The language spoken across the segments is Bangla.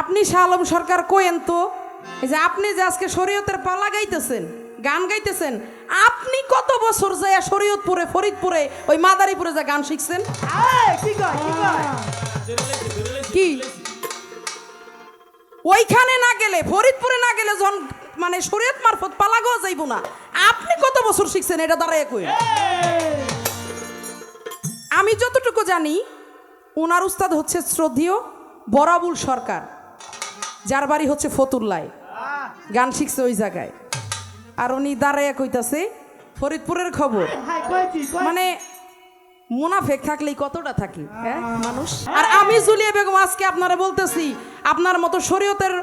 আপনি শাহ আলম সরকার কোয়েন তো এই যে আপনি যে আজকে শরীয়তের পালা গাইতেছেন, গান গাইতেছেন, আপনি কত বছর যায় শরীয়তপুরে, ফরিদপুরে, ওই মাদারীপুরে যা গান শিখছেন? কি ওইখানে না গেলে, ফরিদপুরে না গেলে যখন মানে শরীয়ত মারফত পালা গাওয়া যাইব না, আপনি কত বছর শিখছেন এটা দাঁড়ায় কই? আমি যতটুকু জানি ওনার উস্তাদ হচ্ছে শ্রদ্ধেয় বরাবুল সরকার, যার বাড়ি হচ্ছে ফতুল্লায়, গান শিখছে ওই জায়গায়। আর উনি দাঁড়াইয়া কইতাছে ফরিদপুরের খবর। মানে মুনাফেক থাকলেই কতটা থাকি হ্যাঁ মানুষ। আর আমি জুলিয়া বেগম আজকে আপনারা বলতেছি, আপনার মতো শরীয়তের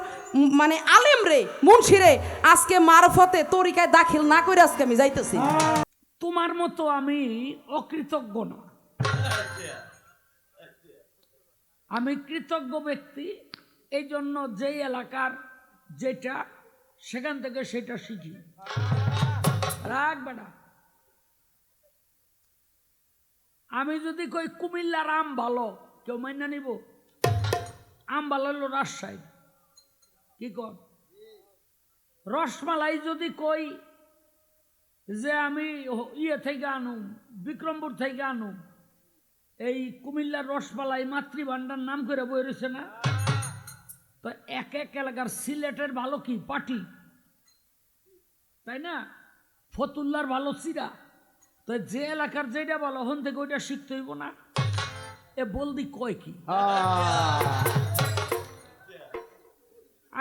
মানে আলেম রে, মুন্সি রে আজকে মারফতে তরিকায় দাখিল না করে আজকে আমি যাইতেছি। তোমার মতো আমি অকৃতজ্ঞ না, আমি কৃতজ্ঞ ব্যক্তি। এই জন্য যেই এলাকার যেটা সেখান থেকে সেটা শিখি। রাখবে না, আমি যদি কই কুমিল্লার আম ভালো, কেউ মাইনা নিব? আম ভালো হলো রাজশাহী, কি কর? রসমালাই যদি কই যে আমি ইয়ে থেকে আনুম, বিক্রমপুর থেকে আনুম, এই কুমিল্লার রসমালাই মাতৃভান্ডার নাম করে বই রয়েছে না? তো এক এক এলাকার সিলেটের ভালো কি পাটি, তাই না? ফতুল্লার ভালো চিরা। তো যে এলাকার যেটা ভালো হন থেকে ওইটা শিখতে হইব না? এ বলদি কয় কি?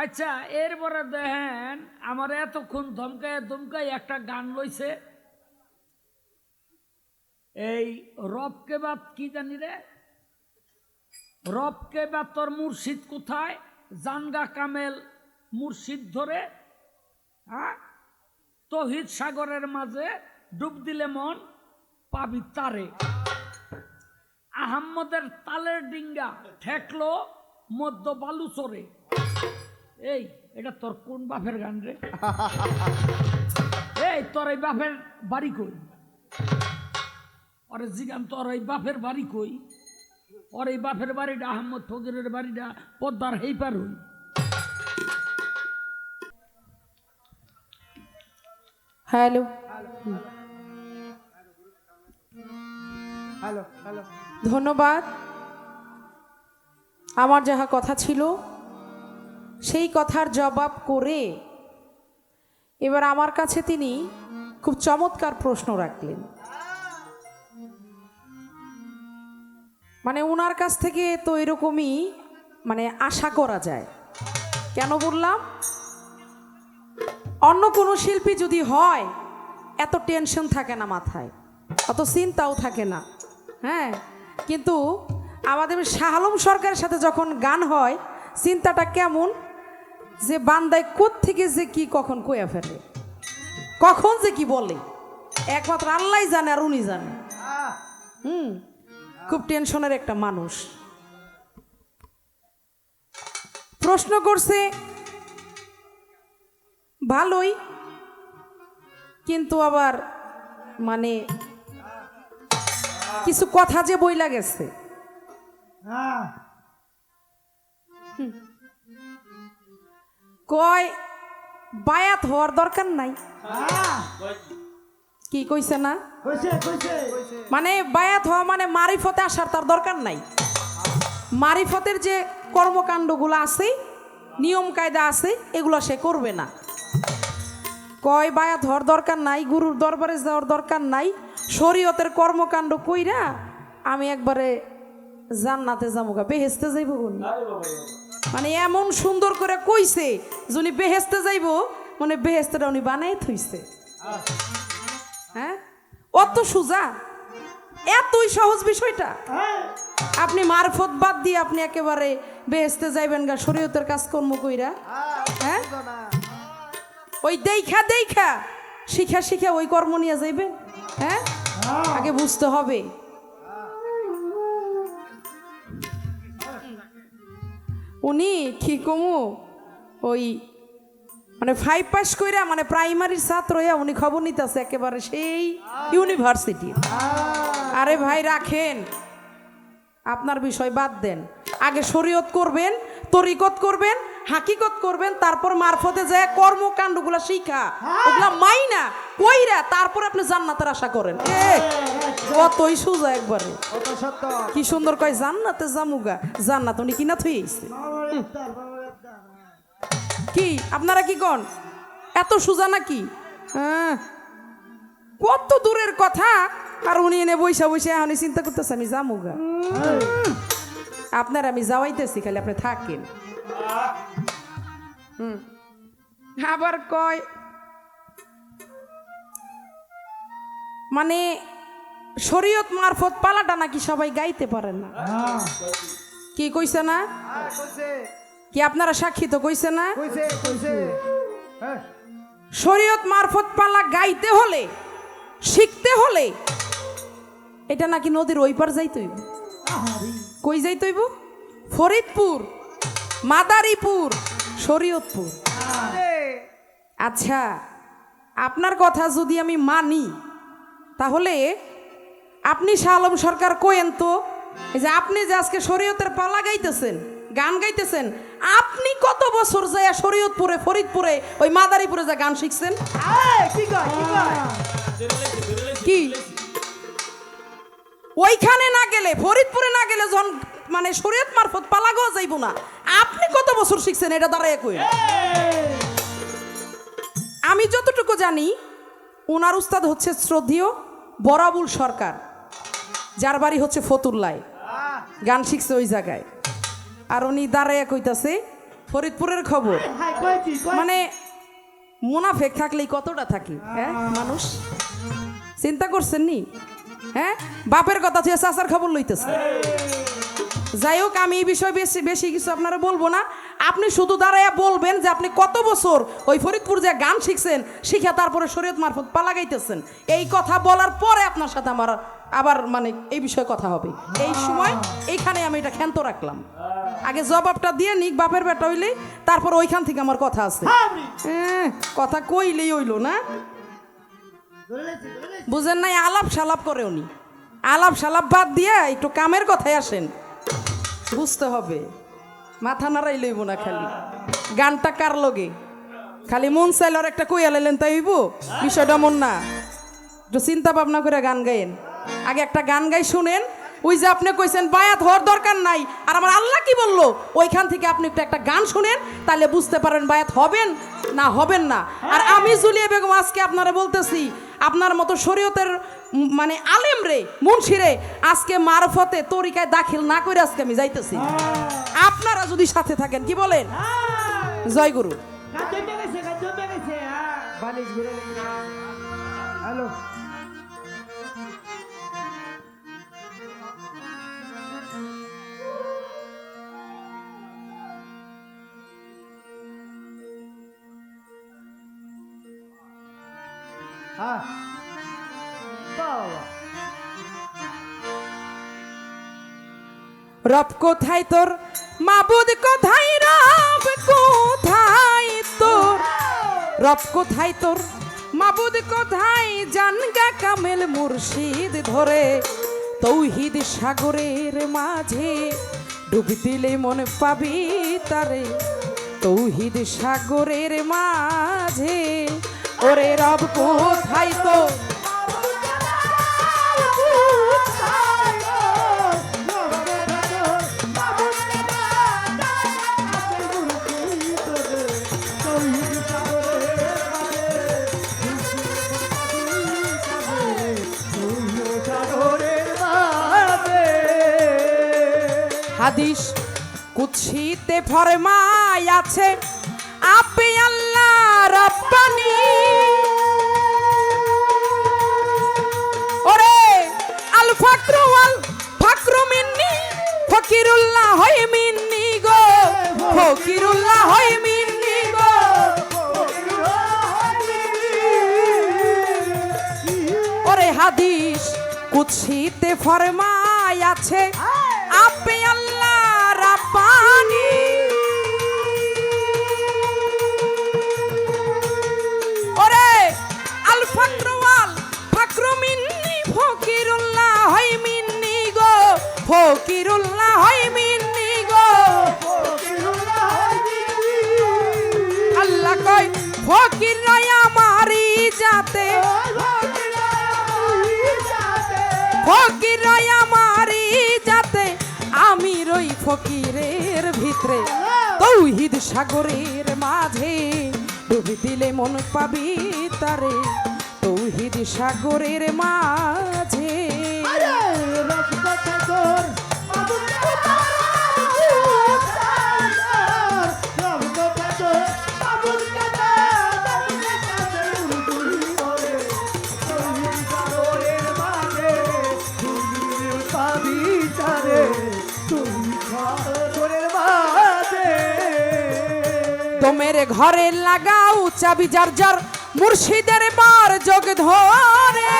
আচ্ছা, এরপরে দেখেন আমার এতক্ষণ ধমকায় ধমকায় একটা গান লইছে, এই রবকে বাদ কি জানি রে, রবকে বাদ তোর মুর্শিদ কোথায়, জানগা কামেল মুর্শিদ ধরে, হ্যাঁ তহিদ সাগরের মাঝে ডুব দিলে মন পাবি তারে, আহম্মদের তালের ডিঙ্গা ঠেকলো মধ্য বালুচরে। এই এটা তোর কোন বাপের গান রে? এই তোর এই বাপের বাড়ি কই? ওরে জিগান তোর এই বাপের বাড়ি কই? ওর এই বাপের বাড়িটা আহম্মদ ফকিরের বাড়িটা পদ্মার হেই পার হই। হ্যালো ধন্যবাদ। আমার যাহা কথা ছিল সেই কথার জবাব করে এবার আমার কাছে তিনি খুব চমৎকার প্রশ্ন রাখলেন। মানে ওনার কাছ থেকে তো এরকমই মানে আশা করা যায়। কেন বললাম, অন্য কোনো শিল্পী যদি হয় এত টেনশন থাকে না মাথায়, অত চিন্তাও থাকে না, হ্যাঁ। কিন্তু আমাদের শাহ আলম সরকারের সাথে যখন গান হয় চিন্তাটা কেমন, যে বান্দায় কোত্থেকে যে কি কখন কইয়া ফেলে, কখন যে কি বলে একমাত্র আল্লাহই জানে আর উনি জানে। খুব টেনশনের একটা মানুষ। প্রশ্ন করছে ভালোই, কিন্তু আবার মানে কিছু কথা যে বইলা গেছে। কয় বায়াত হওয়ার দরকার নাই, কি কইছে না? মানে বায়াত হওয়া মানে মারিফতে আসার তার দরকার নাই। মারিফতের যে কর্মকাণ্ডগুলো আছে, নিয়ম কায়দা আছে, এগুলো সে করবে না। কয় বায়াত হওয়ার দরকার নাই, গুরুর দরবারে যাওয়ার দরকার নাই, শরীয়তের কর্মকাণ্ড কইরা আমি একবারে জান্নাতে যাবো, বেহেস্তে যাইব। মানে এমন সুন্দর করে কইছে যিনি বেহেস্তে যাইব, মানে বেহেস্তেটা উনি বানাই থইছে। হ্যাঁ, অত সোজা, এতই সহজ বিষয়টা। আপনি মারফত বাদ দিয়ে আপনি একেবারে বেহেস্তে যাইবেন গা শরীয়তের কাজকর্ম কইরা? হ্যাঁ, ওই দেখা দেখা শিখা শিখা ওই কর্ম নিয়ে যাইবেন? হ্যাঁ, আগে বুঝতে হবে। উনি কি কমু ওই মানে 5 পাস কইরা মানে প্রাইমারির ছাত্র হইয়া উনি খবর নিতেছে একেবারে সেই ইউনিভার্সিটি। আরে ভাই রাখেন, আপনার বিষয় বাদ দেন, আগে শরীয়ত করবেন, তরিকত করবেন, হাকিকত করবেন, তারপর মারফতে যায় কর্মকাণ্ডগুলা শিখা ওগুলা মাইনা কইরা তারপর আপনি জান্নাতের আশা করেন। কতই সোজা একবারে। কি সুন্দর কয় জান্নাতে জামুগা, জান্নাত উনি কিনা থইছে। কি আপনারা কি কন এত সোজা নাকি? হ্যাঁ, কত দূরের কথা। আর উনি এনে বৈশা বৈশা এখন চিন্তা করতেছে আমি জামুগা। আপনার আমি যাওয়াইতেছি, খালি আপনি থাকেন। আবার কয় মানে শরীয়ত মারফত পালাটা নাকি সবাই গাইতে পারেন না। কি কইছে না? কি আপনারা সাক্ষী তো কইছে না? শরীয়ত মারফত পালা গাইতে হলে, শিখতে হলে এটা নাকি নদীর ওই পার যাইতে হইব। কই যাইতে হইব? ফরিদপুর, মাদারীপুর, শরীয়তপুর। আচ্ছা, আপনার কথা যদি আমি মানি তাহলে আপনি শাহ আলম সরকার কোয়েন তো, এই যে আপনি যে আজকে শরীয়তের পালা গাইতেছেন, গান গাইতেছেন, আপনি কত বছর যায় শরীয়তপুরে, ফরিদপুরে, ওই মাদারীপুরে যা গান শিখছেন? কি ওইখানে না গেলে, ফরিদপুরে না গেলে যখন মানে শরীয়ত মারফত পালা গাওয়া যাইব না, আপনি কত বছর শিখছেন এটা দাঁড়ায় কই? আমি যতটুকু জানি ওনার উস্তাদ হচ্ছে শ্রদ্ধেয় বরাবুল সরকার, যার বাড়ি হচ্ছে ফতুল্লায়, গান শিখছে ওই জায়গায়। আর উনি দাঁড়াইয়া কইতাছে ফরিদপুরের খবর। মানে মুনাফেক থাকলেই কতটা থাকি, হ্যাঁ মানুষ চিন্তা করছেন নি? হ্যাঁ, বাপের কথা থেকে চাচার খবর লইতেছে। যাই হোক, আমি এই বিষয়ে বেশি বেশি কিছু আপনারা বলবো না। আপনি শুধু দাঁড়াইয়া বলবেন যে আপনি কত বছর ওই ফরিদপুর যে গান শিখছেন, শিখে তারপরে শরীয়ত মারফত পালা গাইতেছেন। এই কথা বলার পরে আপনার সাথে আমার আবার মানে এই বিষয়ে কথা হবে। এই সময় এইখানে আমি এটা ক্ষান্ত রাখলাম। আগে জবাবটা দিয়ে নিক বাপের বেটা হইলে, তারপর ওইখান থেকে আমার কথা আছে। কথা কইলেই হইল না, বুঝেন নাই? আলাপ সালাপ করে উনি, আলাপ সালাপ বাদ দিয়ে একটু কামের কথায় আসেন। বুঝতে হবে, মাথা নাড়াই লইব না খালি। গানটা কার লগে খালি মন চাইল আর একটা কইয়া লাইলেন তাই হইব? বিষয়টা মন না, একটু চিন্তা ভাবনা করে গান গাইন। আগে একটা গান গাই শুনেন। ওই যে আপনি কইছেন বায়াত হওয়ার দরকার নাই, আর আমার আল্লাহ কি বললো, ওইখান থেকে আপনি একটু একটা গান শুনেন, তাহলে বুঝতে পারেন বায়াত হবেন না হবেন না। আর আমি জুলিয়া বেগম আজকে আপনারা বলতেছি, আপনার মতো শরীয়তের মানে আলেম রে, মুন্সি রে, আজকে মারফতে তরিকায় দাখিল না করে আজকে আমি যাইতেছি। আপনারা যদি সাথে থাকেন, কি বলেন? জয় গুরু। হ্যালো, হ্যাঁ বাবা, রব কোথায় তোর, মাবুদ কোথায়, রব কোথায় তোর, রব কোথায় তোর, মাবুদ কোথায়, জানগা কামেল মুর্শিদ ধরে তৌহিদ সাগরের মাঝে ডুব দিলে মন পাবি তারে, তৌহিদ সাগরের মাঝে। ওরে রব কোথায় তোর, হাদিস কুদসিতে ফরমায় আছে, আপনি আল্লাহ রব্বানি। ওরে আল ফাকরু ওয়াল ফাকরু মিন্নি, ফকিরুল্লাহ হয় মিন্নি গো, ফকিরুল্লাহ হয় মিন্নি গো। ওরে হাদিস কুদসিতে ফরমায় আছে, আপনি আল্লাহ রাব্বানি। ওরে আল ফাকরু ওয়াল ফাকরু মিন্নি, ফকিরুল্লাহ হয় মিন্নি গো, ফকিরুল্লাহ হয় মিন্নি গো। ফকির নয় আমারি যাতে ফকির নয় আমারি যাতে আমি রই ফকিরের ভিতরে তৌহিদ সাগরের মাঝে ডুবি দিলে মন পাবি তারে তৌহিদ সাগরের মাঝে তোমের ঘরে লাগাও চাবি যার যার মুর্শিদের বার যোগ ধরে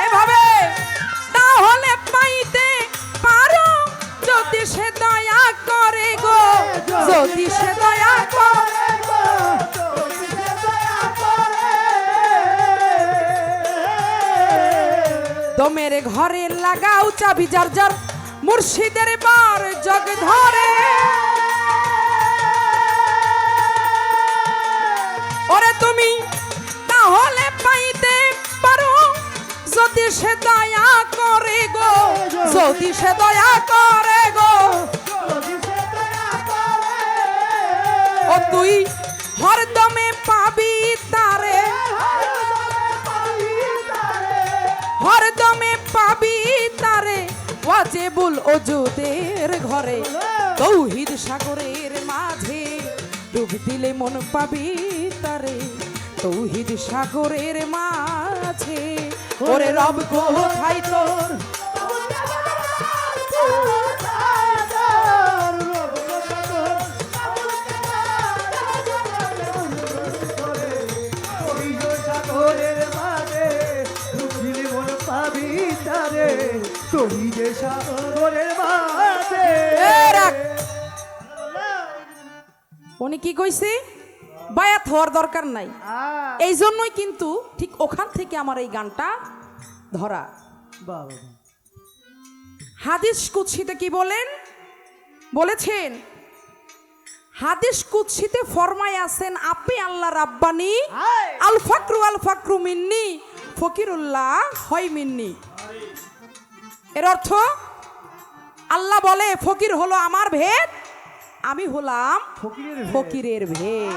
এভাবে তাহলে পাইতে পারো যদি সে দয়া করে গো যদি সে দয়া করে তোমের ঘরে লাগাও চাবি যার যার মুর্শিদের বার জগ ধরে ওরে তুমি তাহলে পাইতে পারো যদি সে দয়া করে গো যদি সে দয়া করে গো ও তুই হরদমে পাবি তারে হরদমে পাবি তারে ওয়াজিবুল ওজুদের ঘরে তৌহিদ সাগরের মাঝে ডুব দিলে মন পাবি তারে তৌহিদ সাগরের মাঝে ওরে রব কোথায় তোর উনি কি কইছে বায়াত হওয়ার দরকার নাই এই জন্যই কিন্তু ঠিক ওখান থেকে আমার এই গানটা ধরা হাদিস কুদসিতে কি বলেন বলেছেন হাদিস কুদসিতে ফরমায় আছেন আপনি আল্লাহ রাব্বানি আল ফাকরু মিন্নি ফকিরুল্লাহ হয় মিন্নি এর অর্থ আল্লাহ বলে ফকির হলো আমার ভেদ আমি হলাম ফকিরের ভেদ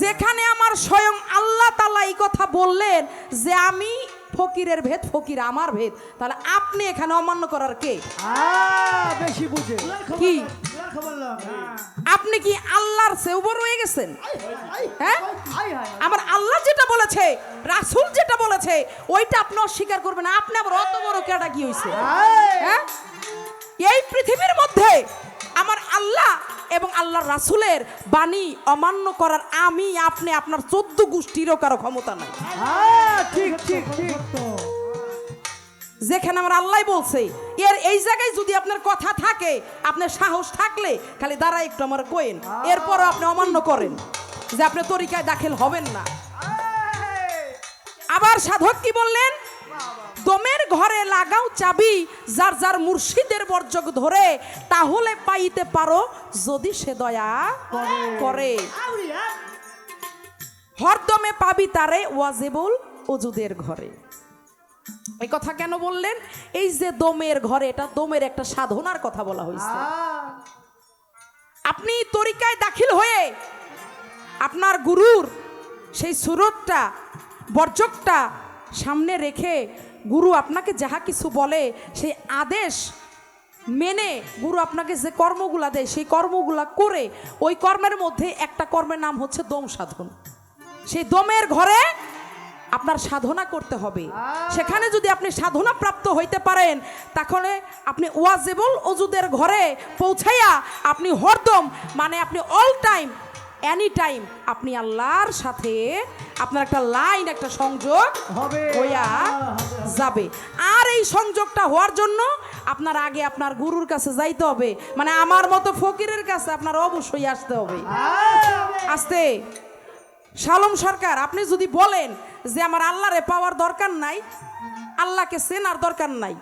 যেখানে আমার স্বয়ং আল্লাহ তাআলা এই কথা বললেন যে আমি ফকিরের ভেদ ফকির আমার ভেদ তাহলে আপনি এখানে অমান্য করার কে বেশি বুঝে কি আপনি কি আল্লাহর চেয়ে বড় হয়ে গেছেন হ্যাঁ আমার আল্লাহ যেটা বলেছে রাসূল যেটা বলেছে ওইটা আপনি অস্বীকার করবেন আপনি আবার অত বড় কেডা কি হইছে হ্যাঁ এই পৃথিবীর মধ্যে আমার আল্লাহ এবং আল্লাহর রাসূলের বাণী অমান্য করার আমি আপনি আপনার 14 গোষ্ঠীরও কারো ক্ষমতা নাই ঠিক ঠিক ঠিক যেখানে আমার আল্লাহ বলছে এর এই জায়গায় যদি আপনার কথা থাকে আপনার সাহস থাকলে খালি দাঁড়ায় একটু আমার কোয়েন এরপরও আপনি অমান্য করেন যে আপনি তরিকায় দাখিল হবেন না আবার সাধক কি বললেন দমের ঘরে লাগাও চাবি যার যার মুর্শিদের বর্জক ধরে তাহলে পাইতে পারো যদি সে দয়া করে হরদমে পাবি তারে ওয়াজিবুল ওজুদের ঘরে এই কথা কেন বললেন এই যে দমের ঘরে এটা দমের একটা সাধনার কথা বলা হয়েছে আপনি তরিকায় দাখিল হয়ে আপনার গুরুর সেই সুরতটা বর্জকটা সামনে রেখে গুরু আপনাকে যাহা কিছু বলে সেই আদেশ মেনে গুরু আপনাকে যে কর্মগুলা দেয় সেই কর্মগুলা করে ওই কর্মের মধ্যে একটা কর্মের নাম হচ্ছে দম সাধন সেই দমের ঘরে আপনার সাধনা করতে হবে সেখানে যদি আপনি সাধনা প্রাপ্ত হইতে পারেন তাহলে আপনি ওয়াজিবুল ওজুদের ঘরে পৌঁছাইয়া আপনি হরদম মানে আপনি অল টাইম এনি টাইম আপনি আল্লাহর সাথে আপনার একটা লাইন একটা সংযোগ হবে হইয়া যাবে আর এই সংযোগটা হওয়ার জন্য আপনার আগে আপনার গুরুর কাছে যাইতে হবে মানে আমার মতো ফকিরের কাছে আপনার অবশ্যই আসতে হবে আসতে শালম সরকার আপনি যদি বলেন যে আমার আল্লাহরে পাওয়ার দরকার নাই আল্লাহকে চেনার দরকার নাই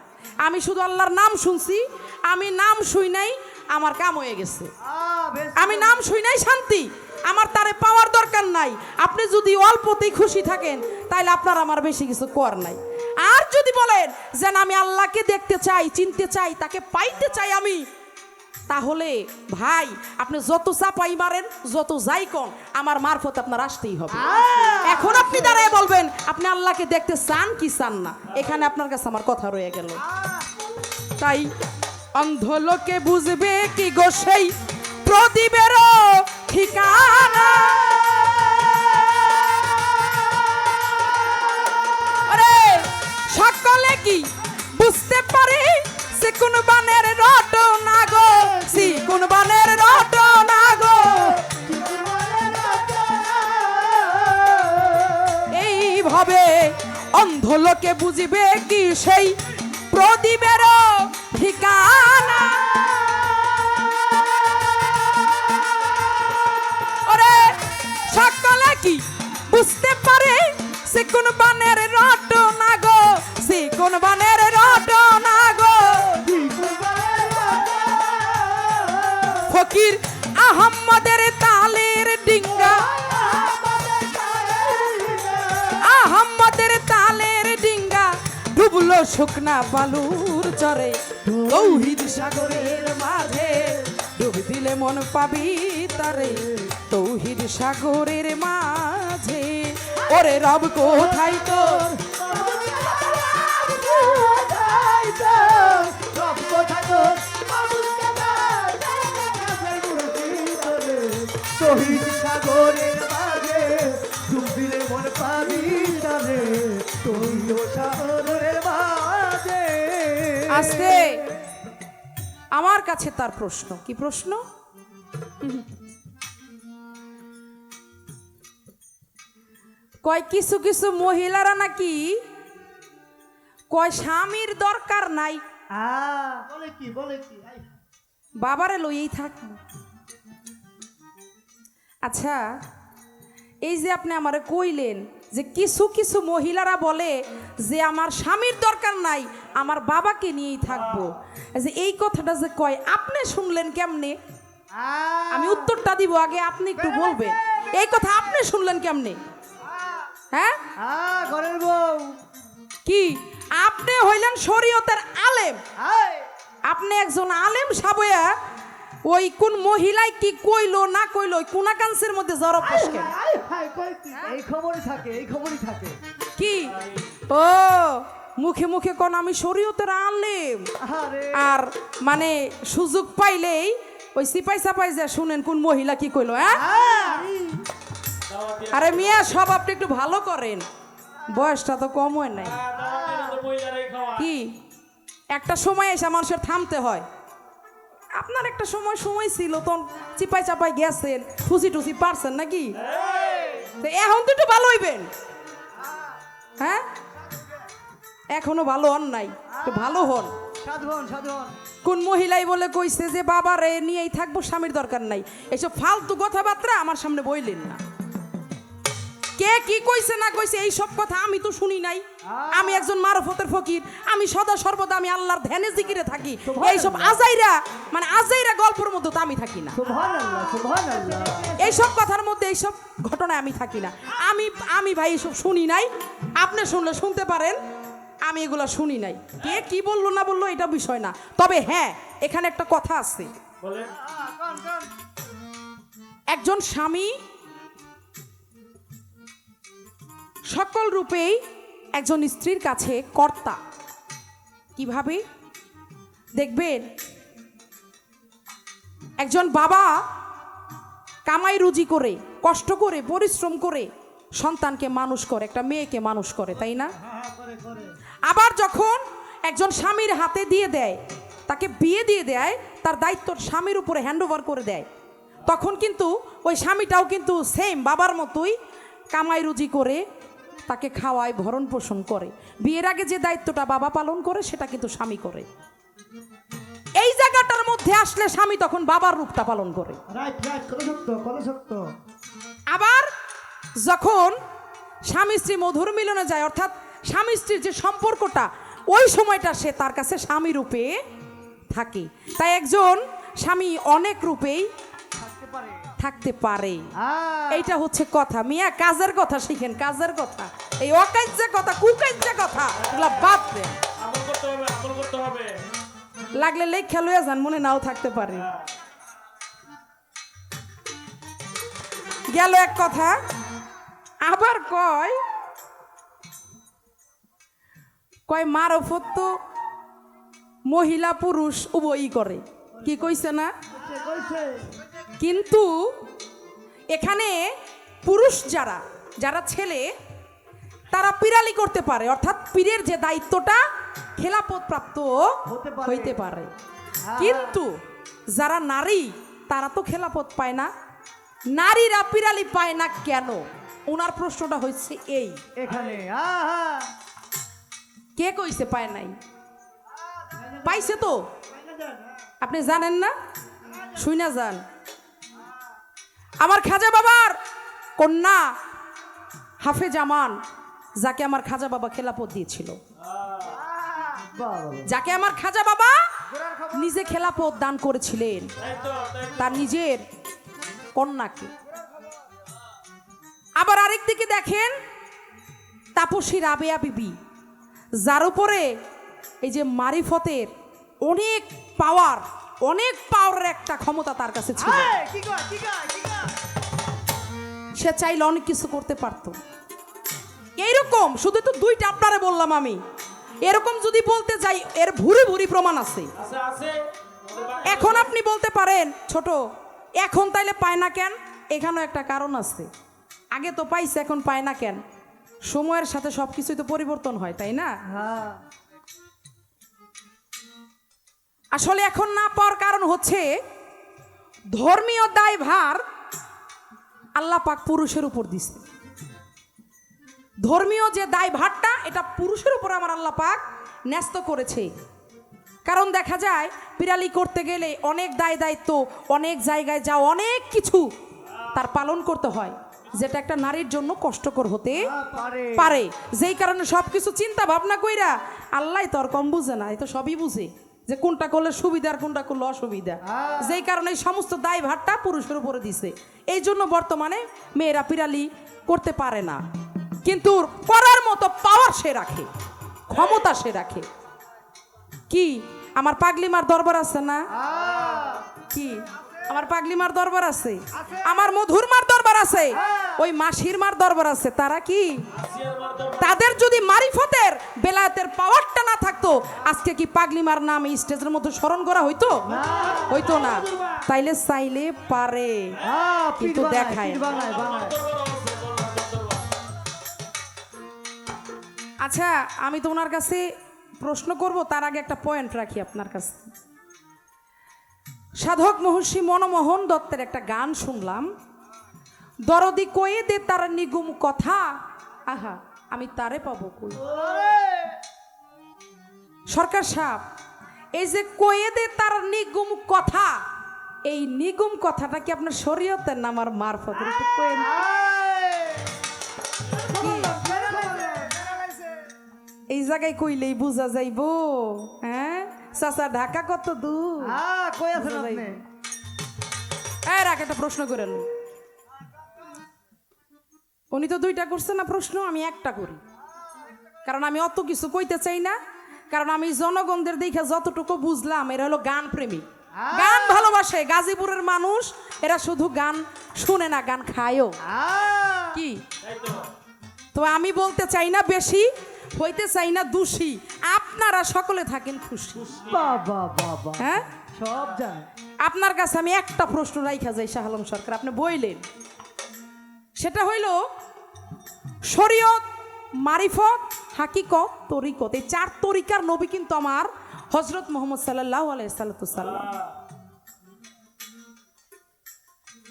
আমি শুধু আল্লাহর নাম শুনছি আমি নাম শুই নাই আমার কাম হয়ে গেছে। বেশ আমি নাম শুই নাই শান্তি, আমার তারে পাওয়ার দরকার নাই। আপনি যদি অল্পতেই খুশি থাকেন তাইলে আপনার আমার বেশি কিছু কর নাই। আর যদি বলেন যে না, আমি আল্লাহকে দেখতে চাই, চিনতে চাই, তাকে পাইতে চাই আমি, তাহলে ভাই আপনি যত চাপাই মারেন, যত যাই কন, আমার মারফত আপনার আসতেই হবে। এখন আপনি দাঁড়ায় বলবেন আপনি আল্লাহকে দেখতে চান কি চান না, এখানে আপনার কাছে আমার কথা রয়ে গেল। তাই অন্ধ লোকে বুঝবে কি গো সেই প্রদীপেরও ঠিকানা। আরে সকলে কি বুঝতে পারে সে কোন বানের রটনা গো, সে কোন বানের রটনা গো। এইভাবে অন্ধ লোকে বুঝিবে কি সেই প্রদীপেরও ঠিকানা। ওরে সকলে কি বুঝতে পারে সে কোন বানের রটনা গো, সে কোন বানের রটনা গো। ফকির আহম্মদের তালের ডিঙ্গা, আহম্মদের তালের ডিঙ্গা ডুবলো শুকনা বালুর চরে। তৌহিদ সাগরের মাঝে ডুব দিলে মন পাবি তারে, তৌহিদ সাগরের মাঝে। ওরে রব কোথায় তোর, শহীদ সাগরের মাঝে ডুব দিলে মন পাবি তারে, শহীদ সাগরের মাঝে। আজকে আমার কাছে তার প্রশ্ন, কি প্রশ্ন? কয় কিছু কিছু মহিলারা নাকি কয় স্বামীর দরকার নাই, বলে কি বলে কি? বাবারে লইয়েই থাক। আচ্ছা, এই যে আপনি আমারে কইলেন যে কিছু কিছু মহিলারা বলে যে আমার স্বামীর দরকার নাই, আমার বাবাকে নিয়েই থাকবো, যে এই কথাটা যে কয় আপনি শুনলেন কেমনে? আমি উত্তরটা দিব, আগে আপনি একটু বলবেন এই কথা আপনি শুনলেন কেমনে? হ্যাঁ, ঘরের বউ কি আপনি হইলেন শরীয়তের আলেম, আপনি একজন আলেম সাবয়া ওই কোন মহিলায় কি কইলো না কইলো কোনাকাংশের মধ্যে জড়প কেন? এই খবরই থাকে, এই খবরই থাকে। কি ও মুখে মুখে কোন আমি শরীয়তের আলেম, আর মানে সুযোগ পাইলেই ওই সিপাই সাপাই যা শুনেন কোন মহিলা কি কইলো। হ্যাঁ, আরে মিয়া সব আপনি একটু ভালো করেন, বয়সটা তো কম হয় নাই। কি একটা সময় এসে মানুষের থামতে হয়। আপনার একটা সময় সময় ছিল তখন চিপাই চাপাই গেছেন, ফুসি টুসি পারছেন নাকি? তো এখন তো একটু ভালো হইবেন। হ্যাঁ, এখনো ভালো হন নাই, একটু ভালো হন। সাধন সাধন কোন মহিলাই বলে কইছে যে বাবারে নিয়েই থাকবো, স্বামীর দরকার নাই। এইসব ফালতু কথাবার্তা আমার সামনে বইলেন না। কে কি কইছে না কইছে এই সব কথা আমি তো শুনি নাই। আমি একজন মারফতের ফকির, আমি সদা সর্বদা আমি আল্লাহর ধ্যানে জিকিরে থাকি। এইসব আজাইরা মানে আজাইরা গল্পের মধ্যে তো আমি থাকি না। সুবহানাল্লাহ সুবহানাল্লাহ। এইসব কথার মধ্যে এইসব ঘটনায় আমি থাকি না। আমি ভাই এসব শুনি নাই, আপনি শুনলে শুনতে পারেন, আমি এগুলা শুনি নাই। কে কি বললো না বললো এটা বিষয় না। তবে হ্যাঁ, এখানে একটা কথা আছে, একজন স্বামী সকল রূপেই একজন স্ত্রীর কাছে কর্তা। কিভাবে দেখবেন, একজন বাবা কামাই রুজি করে কষ্ট করে পরিশ্রম করে সন্তানকে মানুষ করে, একটা মেয়েকে মানুষ করে, তাই না? আবার যখন একজন স্বামীর হাতে দিয়ে দেয়, তাকে বিয়ে দিয়ে দেয়, তার দায়িত্ব স্বামীর উপরে হ্যান্ডওভার করে দেয়, তখন কিন্তু ওই স্বামীটাও কিন্তু সেম বাবার মতোই কামাই রুজি করে তাকে খাওয়ায়, ভরণ পোষণ করে। বিয়ের আগে যে দায়িত্বটা বাবা পালন করে সেটা কিন্তু স্বামী করে। এই জায়গাটার মধ্যে আসলে স্বামী তখন বাবার রূপটা পালন করে। আবার যখন স্বামী স্ত্রী মধুর মিলনে যায়, অর্থাৎ স্বামী স্ত্রীর যে সম্পর্কটা, ওই সময়টা সে তার কাছে স্বামী রূপে থাকে। তাই একজন স্বামী অনেক রূপেই থাকতে পারে থাকতে পারে। হ্যাঁ এইটা হচ্ছে কথা। মিয়া কাজের কথা শিখেন, কাজের কথা। এই অকাজ্যে কথা, কুকাজ্যে কথা এগুলা বাদ দেন। আমল করতে হবে, আমল করতে হবে। লাগলে লেখা লইয়া যান, মনে নাও থাকতে পারে। গেল এক কথা। আবার কয় মারফত তো মহিলা পুরুষ উভয়ই করে, কি কইছে না? কইছে কিন্তু এখানে পুরুষ যারা যারা ছেলে তারা পিরালি করতে পারে, অর্থাৎ পীরের যে দায়িত্বটা খেলাপথ প্রাপ্ত হতে পারে। হইতে পারে। হ্যাঁ। কিন্তু যারা নারী তারা তো খেলাপথ পায় না। নারীরা পিরালি পায় না কেন? ওনার প্রশ্নটা হচ্ছে এই, এখানে আহা কে কইছে পায় নাই? পাইছে তো, আপনি জানেন না? শুইনা যান। আমার খাজা বাবার কন্যা হাফেজ আমান, যাকে আমার খাজা বাবা খেলাপথ দিয়েছিল, বাবা যাকে আমার খাজা বাবা নিজে খেলাপথ দান করেছিলেন, তাই তো, তাই তো। তার নিজের কন্যাকে। আবার আরেক দিকে দেখেন তাপসী রাবেয়া বিবি, যার উপরে এই যে মারিফতের অনেক পাওয়ারের একটা ক্ষমতা তার কাছে ছিল। এই, কি কয় কি কয় কি কয় সে চাইলে অনেক কিছু করতে পারত। এইরকম শুধু তো দুইটা আপনারে বললাম আমি, এরকম যদি বলতে যাই এর ভুরি ভুরি প্রমাণ আছে। আছে, আছে। এখন আপনি বলতে পারেন ছোট, এখন তাইলে পায় না কেন? এখানেও একটা কারণ আছে। আগে তো পাইছে, এখন পায় না কেন? সময়ের সাথে সবকিছুই তো পরিবর্তন হয়, তাই না? হ্যাঁ আসলে এখন না পাওয়ার কারণ হচ্ছে ধর্মীয় দায়ভার আল্লাহ পাক পুরুষের উপর দিছে। ধর্মীয় যে দায়ভারটা এটা পুরুষের উপর আমার আল্লাহ পাক ন্যস্ত করেছে। কারণ দেখা যায় পিরালি করতে গেলে অনেক দায়িত্ব, অনেক জায়গায় যাও, অনেক কিছু তার পালন করতে হয়, যেটা একটা নারীর জন্য কষ্টকর হতে পারে পারে। যেই কারণে সবকিছু চিন্তা ভাবনা কইরা আল্লাহ তো আর কম বুঝে না, এ তো সবই বুঝে যে কোনটা করলে সুবিধা আর কোনটা করলে অসুবিধা। যেই কারণে এই সমস্ত দায়ভারটা পুরুষের উপরে দিছে। এই জন্য বর্তমানে মেয়েরা পিরালি করতে পারে না, কিন্তু করার মতো পাওয়ার সে রাখে, ক্ষমতা সে রাখে। কি আমার পাগলিমার দরবার আছে না? কি আমার পাগলিমার দরবার আছে, আমার মধুর মার দরবার আছে, ওই মাসির মার দরবার আছে। তারা কি, তাদের যদি মারিফতের বেলায়েতের পাওয়ারটা না থাকতো আজকে কি পাগলিমার নাম এই স্টেজের মধ্যে স্মরণ করা হইতো? হইতো না। তাইলে চাইলে পারে, কিন্তু দেখায়। বানায় বানায় আচ্ছা আমি তো ওনার কাছে প্রশ্ন করব, তার আগে একটা পয়েন্ট রাখি আপনার কাছে। সাধক মহর্ষি মনমোহন দত্তের একটা গান শুনলাম, দরদি কয়ে দে তার নিগুম কথা, আহা আমি তারে পাবো কই। সরকার সাহেব, এই যে কয়ে দে তার নিগুম কথা, এই নিগুম কথাটা কি আপনার শরীয়তের না আমার মারফতের? একটু কয়েন। এই জায়গায় কইলেই বুঝা যাইবো। হ্যাঁ চাচা, ঢাকা কত দূর? হ্যাঁ কই আছেন আপনি? রাখ, একটা প্রশ্ন করেন। উনি তো দুইটা করছে না প্রশ্ন, আমি একটা করি, কারণ আমি অত কিছু কইতে চাই না। কারণ আমি জনগণদের দেখে যতটুকু বুঝলাম, এরা হলো গান প্রেমী, গান ভালোবাসে। গাজীপুরের মানুষ এরা শুধু গান শুনে না, গান খায়ও। কি তো আমি বলতে চাই না বেশি, হইতে চাই না দোষী, আপনারা সকলে থাকেন খুশি। বাবা বাবা হ্যাঁ সব জানে। আপনার কাছে আমি একটা প্রশ্ন রাইখা যাই শাহ আলম সরকার, আপনি বইলেন, সেটা হইল শরীয়ত, মারিফত, হাকিকত, তরিকত, এই চার তরিকার নবী কিন্তু আমার হযরত মুহাম্মদ সাল্লাল্লাহু আলাইহি সাল্লাম।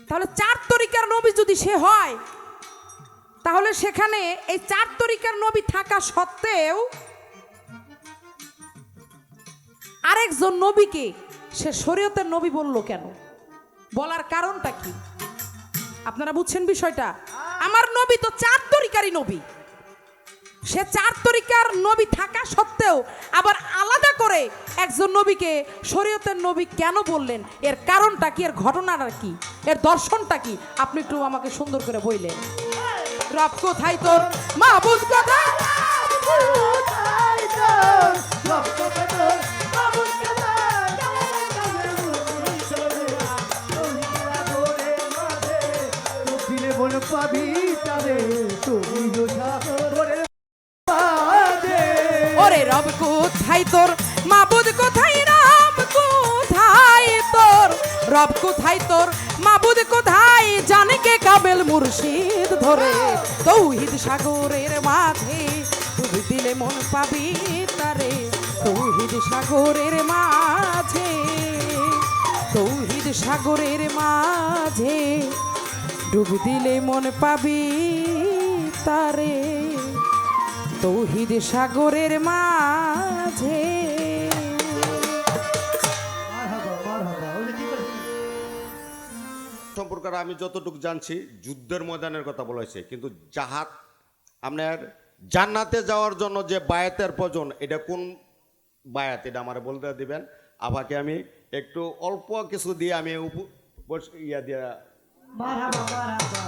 তাহলে চার তরিকার নবী যদি সে হয়, তাহলে সেখানে এই চার তরিকার নবী থাকা সত্ত্বেও আরেকজন নবীকে সে শরীয়তের নবী বলল কেন? বলার কারণটা কি? আপনারা বুঝছেন বিষয়টা? আমার নবী তো চার তরিকারই নবী, সে 4 তরিকার নবী থাকা সত্ত্বেও আবার আলাদা করে একজন নবীকে শরীয়তের নবী কেন বললেন, এর কারণটা কি, এর ঘটনাটা কি, এর দর্শনটা কি, আপনি একটু আমাকে সুন্দর করে বললেন। রব কোথায় তোর, মাহবুব কোথায়? পাবি তারে তুমি ওরে রব কোথায় তোর, মাবুদ কোথায়, রব কোথায় তোর, রব কোথায় তোর, মাবুদ কোথায়, জানে কে কাবেল মুর্শিদ ধরে তৌহিদ সাগরের মাঝে ডুবি দিলে মন পাবি তারে, তৌহিদ সাগরের মাঝে, তৌহিদ সাগরের মাঝে ডুব দিলে মন পাবি তারে, তৌহিদ সাগরের মাঝে। সম্পর্কে আমি যতটুকু জানছি যুদ্ধের ময়দানের কথা বলেছে, কিন্তু জাহাজ আপনার জান্নাতে যাওয়ার জন্য যে বায়াতের প্রয়োজন, এটা কোন বায়াত এটা আমার বলতে দিবেন। আপাকে আমি একটু অল্প কিছু দিয়ে আমি ইয়া দিয়া মারহাবা মারহাবা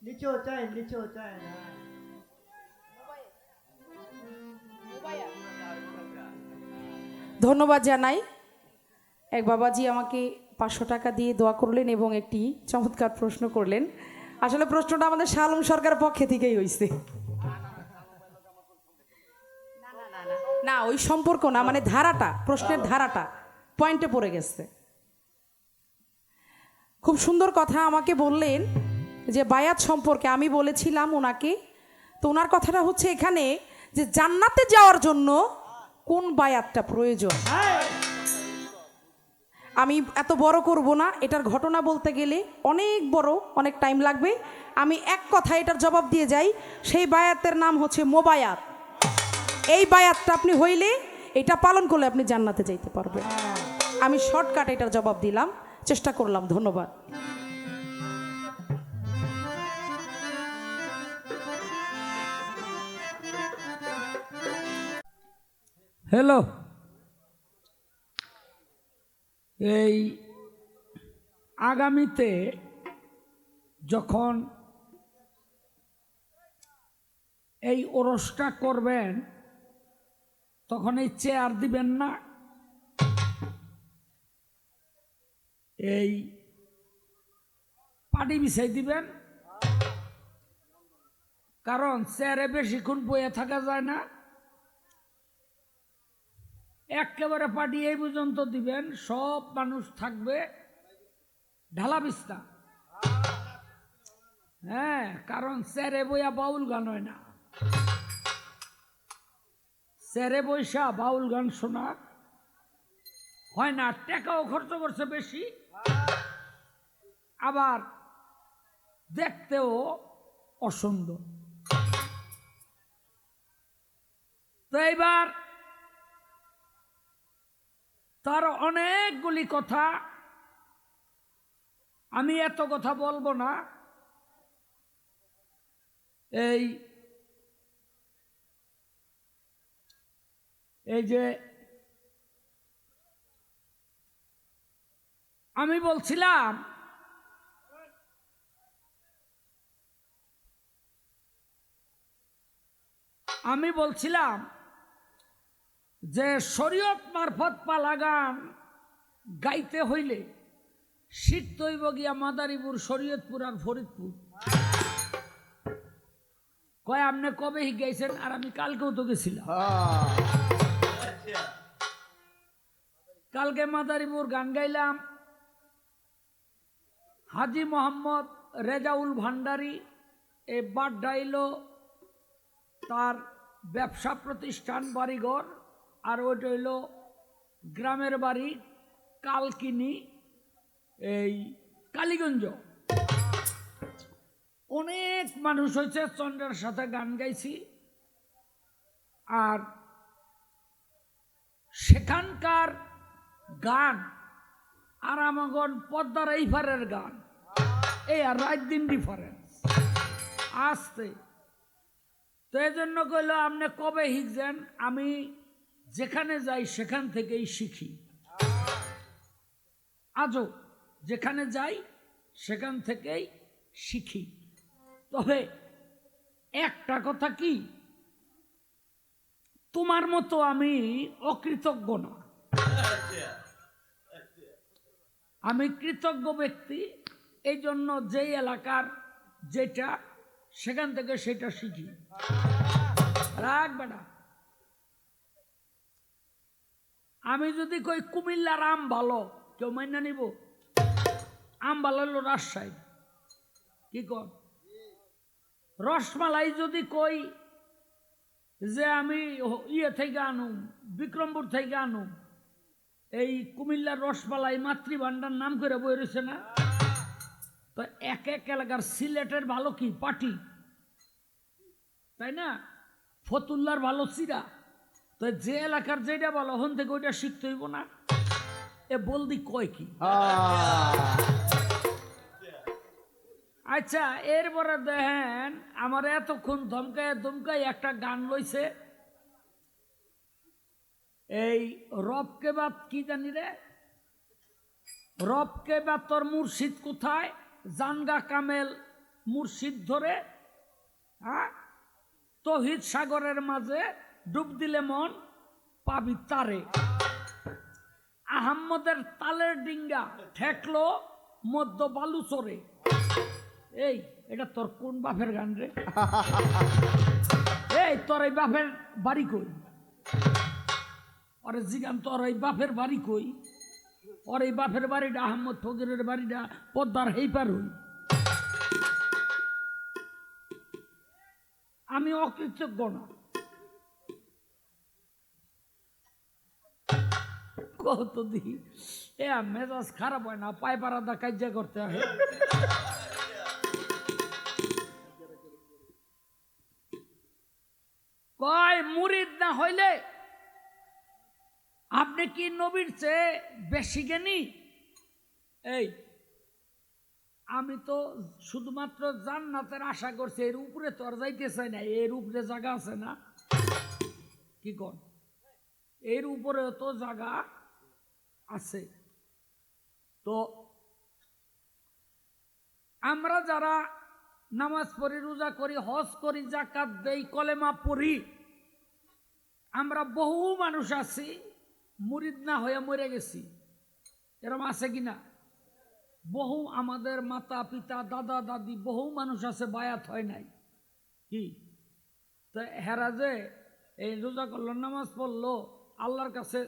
নিচো চাই ধন্যবাদ জানাই। এক বাবাজি আমাকে 500 টাকা দিয়ে দোয়া করলেন এবং একটি চমৎকার প্রশ্ন করলেন। আসলে প্রশ্নটা আমাদের শালম সরকারের পক্ষে থেকেই হয়েছে, না ওই সম্পর্ক না, মানে ধারাটা, প্রশ্নের ধারাটা পয়েন্টে পড়ে গেছে। খুব সুন্দর কথা আমাকে বললেন যে বায়াত সম্পর্কে। আমি বলেছিলাম ওনাকে, তো ওনার কথাটা হচ্ছে এখানে যে জান্নাতে যাওয়ার জন্য কোন বায়াতটা প্রয়োজন। আমি এত বড় করব না, এটার ঘটনা বলতে গেলে অনেক বড়, অনেক টাইম লাগবে। আমি এক কথা এটার জবাব দিয়ে যাই। সেই বায়াতের নাম হচ্ছে মোবায়াত। এই বায়াতটা আপনি হইলে, এটা পালন করলে আপনি জান্নাতে যাইতে পারবেন। আমি শর্টকাট এটার জবাব দিলাম, চেষ্টা করলাম। ধন্যবাদ। হ্যালো, এই আগামীতে যখন এই ওরসটা করবেন তখন এই চেয়ার দিবেন না, এই পাটি বিছাই দিবেন, কারণ চেয়ারে বেশিক্ষণ বয়ে থাকা যায় না। একেবারে পাটি এই পর্যন্ত দিবেন, সব মানুষ থাকবে ঢালা বিছনা। হ্যাঁ, কারণ চেয়ারে বইয়া বাউল গান হয় না, চেয়ারে বৈশা বাউল গান শোনা হয় না। টাকাও খরচ করছে বেশি, আবার দেখতেও অসুন্দর। তো এইবার তার অনেকগুলি কথা, আমি এত কথা বলবো না। এই যে আমি বলছিলাম যে শরীয়ত মারফত পালা গান গাইতে হইলে শিখতে হইব গিয়া মাদারীপুর, শরীয়তপুর আর ফরিদপুর। কয় আপনি কবে গাইছেন? আর আমি কালকেও তো গেছিলাম। কালকে মাদারীপুর গান গাইলাম। হাজি মোহাম্মদ রেজাউল ভান্ডারী, এ বাড্ডাইল তার ব্যবসা প্রতিষ্ঠান, বাড়িঘর, আর ওইটা হইল গ্রামের বাড়ি কালকিনি, এই কালীগঞ্জ। অনেক মানুষ হয়েছে, চন্দ্রের সাথে গান গাইছি। আর সেখানকার গান আর আমাগন পদ্মার এইপারের গান, এই আর রাত দিন ডিফারেন্স। আসতে তো এই জন্য কইল আপনি কবে শিখছেন? আমি যেখানে যাই সেখান থেকেই শিখি। আজও যেখানে যাই সেখান থেকেই শিখি। তবে একটা কথা কি, তোমার মতো আমি অকৃতজ্ঞ না, আমি কৃতজ্ঞ ব্যক্তি। এই জন্য যেই এলাকার যেটা সেখান থেকে সেটা শিখি। রাখবে না। আমি যদি কই কুমিল্লার আম ভালো, কেউ মাইনা নিব? আম ভালো হলো রাজশাহী, কি কর? রসমালাই যদি কই যে আমি ইয়ে থেকে আনুম, বিক্রমপুর থেকে আনুম, এই কুমিল্লার রসমালাই মাতৃভান্ডার নাম করে বই রয়েছে না? তো এক এক এলাকার সিলেটের ভালো কি পাটি, তাই না? ফতুল্লার ভালো চিরা। তো যে এলাকার যেটা ভালো হন থেকে ওইটা শিখতে হইব না? এ বলদি কয় কি? আচ্ছা, এরপরে দেখেন আমার এতক্ষণ ধমকায় ধমকায় একটা গান লইছে, এই রবকে বাদ কি জানি রে, রবকে বাদ তোর মুর্শিদ কোথায়, জানগা কামেল মুর্শিদ ধরে, হ্যাঁ তহিদ সাগরের মাঝে ডুব দিলে মন পাবি তারে, আহম্মদের তালের ডিঙ্গা ঠেকলো মধ্য বালুচরে। এই এটা তোর কোন বাপের গান রে? এই তোর এই বাপের বাড়ি কই? ওরে জিগান তোর এই বাপের বাড়ি কই? ওর এই বাপের বাড়িটা আহম্মদ ফকিরের বাড়িটা পদ্মার হেইপার হই। আমি অকৃতজ্ঞ না, কত দিই এ মেজাজ খারাপ হয় না, পায়ে পাড়াদা কাজ করতে হয়। কয় মুরিদ না হইলে আপনি কি নবীর চেয়ে বেশি জ্ঞানী? এই আমি তো শুধুমাত্র জান্নাতের আশা করছি, এর উপরে তো আর যাইতে চাই না। এর উপরে জায়গা আছে না? কি কর, এর উপরে তো জায়গা আছে। তো আমরা যারা নামাজ পড়ি, রোজা করি, হজ করি, যাকাত দেই, কলেমা পড়ি, আমরা বহু মানুষ আছি মুরিদ না হয়ে মরে গেছি। এরকম আছে কিনা? বহু আমাদের মাতা পিতা দাদা দাদি বহু মানুষ আছে বায়াত হয় নাই। কি তো হেরা যে এই রোজা করলো, নামাজ পড়লো, আল্লাহর কাছে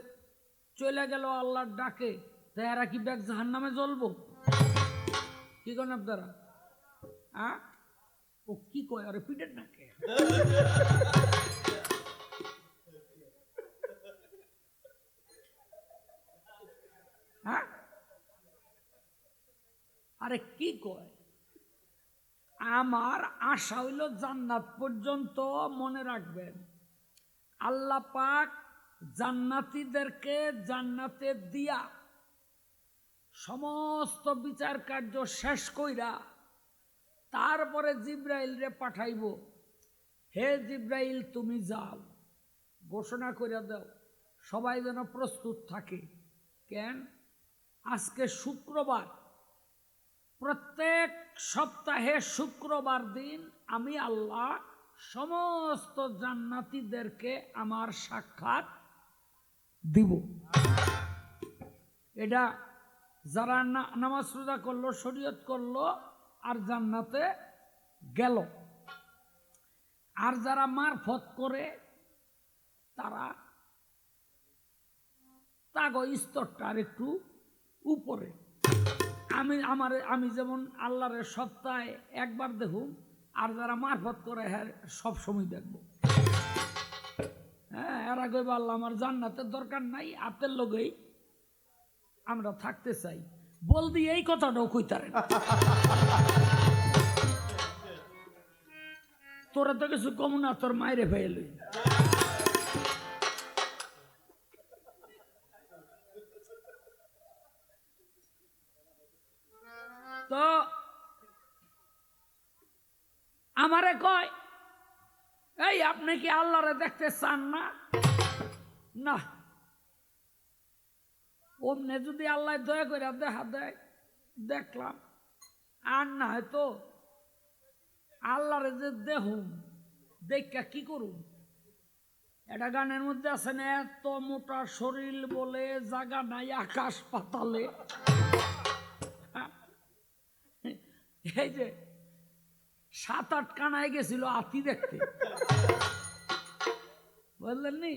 চলে গেল আল্লাহর ডাকে, তো হেরা কি ব্যাগ জাহান নামে জ্বলবো? কি করেন আপনারা? ও কি কয়, আরে পিটের নাকে হ্যাঁ, আরে কি কয়? আমার আশা হইল জান্নাত পর্যন্ত। মনে রাখবেন, আল্লাহ পাক জান্নাতীদেরকে জান্নাতে দিয়া সমস্ত বিচার কার্য শেষ কইরা তারপরে জিব্রাইল রে পাঠাইব, হে জিব্রাইল তুমি যাও, ঘোষণা করে দাও, সবাই যেন প্রস্তুত থাকে। কেন? আজকে শুক্রবার, প্রত্যেক সপ্তাহে শুক্রবার দিন আমি আল্লাহ সমস্ত জান্নাতীদেরকে আমার সাক্ষাৎ দিব। এটা যারা নামাজ রোজা করলো, শরীয়ত করলো আর জান্নাতে গেল, আর যারা মারফত করে তারা তাগো স্তরটা আর একটু উপরে। আমি যেমন আল্লাহরে সপ্তাহে একবার দেখুন, আর যারা মারফত করে হ্যাঁ সব সময় দেখবো। হ্যাঁ, এরা কইব আল্লাহ আমার জান্নাতের দরকার নাই, আপনার লগেই আমরা থাকতে চাই। বলদি এই কথাটাও কইতারেন। তোরা তো কিছু কম না, তোর মায়েরে ফেল। তো আমারে কয় এই আপনি কি আল্লাহরে দেখতে চান না? না, ওমনে যদি আল্লাহ দয়া করে দেখা দেয় দেখলাম, আর না হয়তো আল্লাহরে যে দেহুম দেখা কি করুন। এটা গানের মধ্যে আছে না, এত মোটা শরীর বলে জায়গা নাই আকাশ পাতালে। এই যে 7-8 কানায় গেছিল আতি দেখতে, বুঝলেন নি?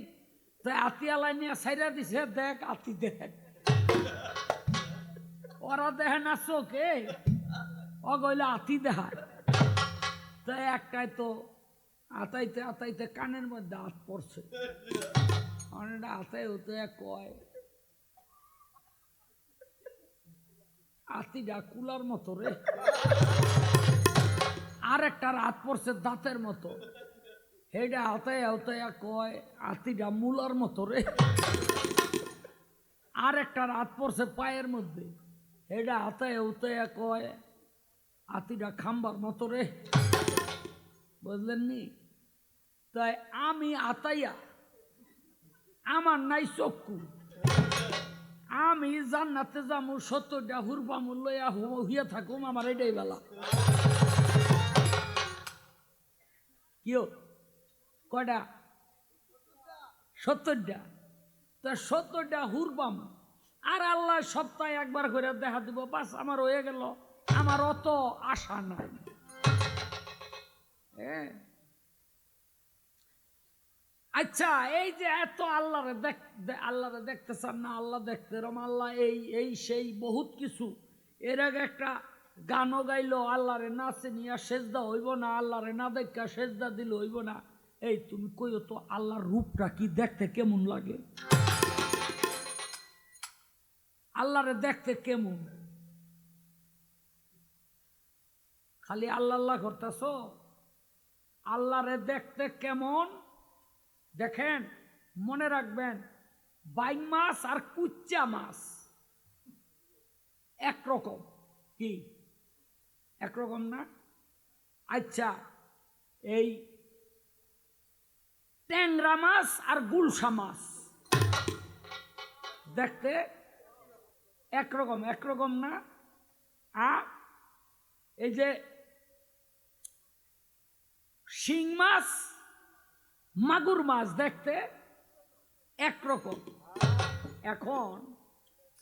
তাই আতি আলাই নিয়ে সাইরা দিছে, দেখ আতি দেখ। ওরা দেখে না চোখে, অগইলে আতি দেখায়। তাই একটাই তো আতাইতে আতাইতে কানের মধ্যে হাত পড়ছে, অনেকটা আতাই হতে কয় আতিটা কুলার মতো রে। আর একটা রাত পড়ছে দাঁতের মতো, সেইটা হাতায় হাতায় কয় আতিটা মূলার মতো রে। আর একটা রাত পড়ছে পায়ের মধ্যে, সেইটা হাতায় হাতায় কয় আতিটা খাম্বার মতো রে। বুঝলেন নি? তাই আমি আতাইয়া, আমার নাই চক্ষু, আমি জান্নাতে যামু 70টা হুরবামু লইয়া হইয়া থাকুম, আমার এটাই বেলা। কিও কয়টা? 70টা। তা 70টা হুরবাম, আর আল্লাহ সপ্তাহে একবার করে দেখা দিব, বাস আমার হয়ে গেল। আমার অত আশা নাই। হ্যাঁ, আচ্ছা, এই যে এত আল্লাহরে দেখতে চান না, আল্লাহ দেখতে রম, আল্লাহ এই সেই বহুত কিছু। এর আগে একটা গানও গাইলো, আল্লাহরে নাচে নিয়ে সেজদা হইব না, আল্লাহরে না দেখা সেজদা দিলে হইব না। এই তুমি কইও তো আল্লাহর রূপটা কি, দেখতে কেমন লাগে? আল্লাহরে দেখতে কেমন? খালি আল্লাহ আল্লাহ করতেছ। আল্লাহরে দেখতে কেমন দেখেন, মনে রাখবেন, বাইং মাছ আর কুচ্চা মাছ একরকম। কি একরকম না? আচ্ছা, এই ট্যাংরা মাছ আর গুলশা মাছ দেখতে একরকম, একরকম না? এই যে শিং মাছ, মাগুর মাছ দেখতে একরকম। এখন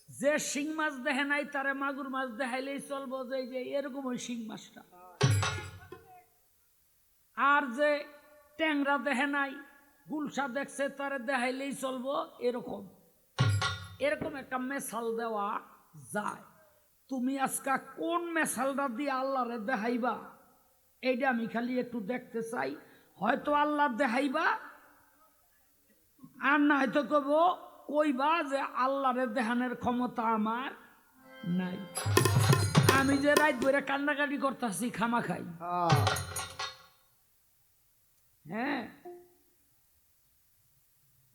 যে শিং মাছ দেখে নাই তারে মাগুর মাছ দেখাইলেই চলবো, যে এরকম ওই শিং মাছটা। আর যে ট্যাংরা দেখে নাই, গুলশা দেখছে, তারে দেখাইলেই চলবো এরকম। এরকম একটা মেশাল দেওয়া যায়। তুমি আজকা কোন মেশালটা দিয়ে আল্লাহরে দেখাইবা, এইটা আমি খালি একটু দেখতে চাই। হয়তো আল্লাহ দেখাইবা, আর না হয়তো কইবা যে আল্লাহরে দেখানোর ক্ষমতা আমার নাই। আমি যে রাত ভরে কান্নাকাটি করতেছি খামা খাই। হ্যাঁ,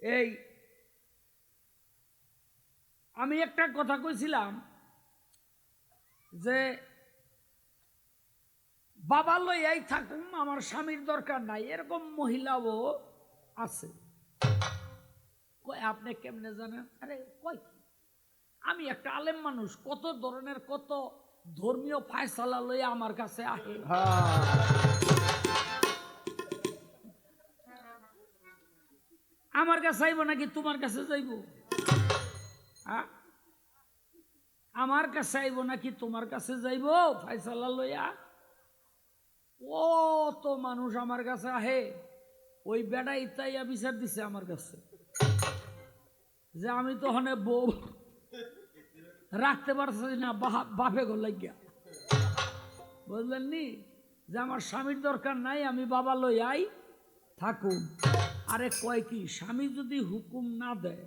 এই আমি একটা কথা কইছিলাম যে বাবা লইয়াই থাকুম, আমার স্বামীর দরকার নাই, এরকম মহিলাও আছে। আপনি কেমনে জানেন? আরে কই, আমি একটা আলেম মানুষ, কত ধরনের কত ধর্মীয় ফায়সালা লইয়া আমার কাছে আহে। আমার কাছে আইব নাকি তোমার কাছে যাইব? আমার কাছে আইব নাকি তোমার কাছে যাইব ফায়সালা লইয়া? ও তো মানুষ আমার কাছে আহে। ওই বেটা ইতাইয়া বিচার দিছে আমার কাছে যে আমি তো হনে বউ রাখতে পারছি না, বাপে গো লাগিয়া। বুঝলেন নি? যে আমার স্বামীর দরকার নাই, আমি বাবা লইয়াই থাকুন। আরে কয় কি, স্বামী যদি হুকুম না দেয়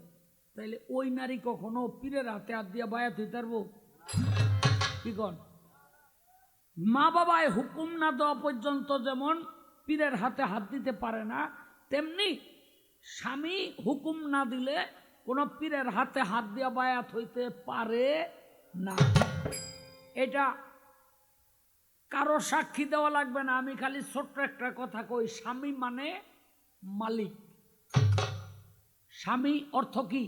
তাইলে ওই নারী কখনো পীরের হাতে হাত দিয়া বায়াত হইতে পারবো? কি কন? মা বাবায় হুকুম না দেওয়া পর্যন্ত যেমন পীরের হাতে হাত দিতে পারে না, তেমনি স্বামী হুকুম না দিলে কোনো পীরের হাতে হাত দিয়া বায়াত হইতে পারে না। এটা কারো সাক্ষী দেওয়া লাগবে না। আমি খালি ছোট্ট একটা কথা কই, স্বামী মানে মালিক। স্বামী অর্থ কি?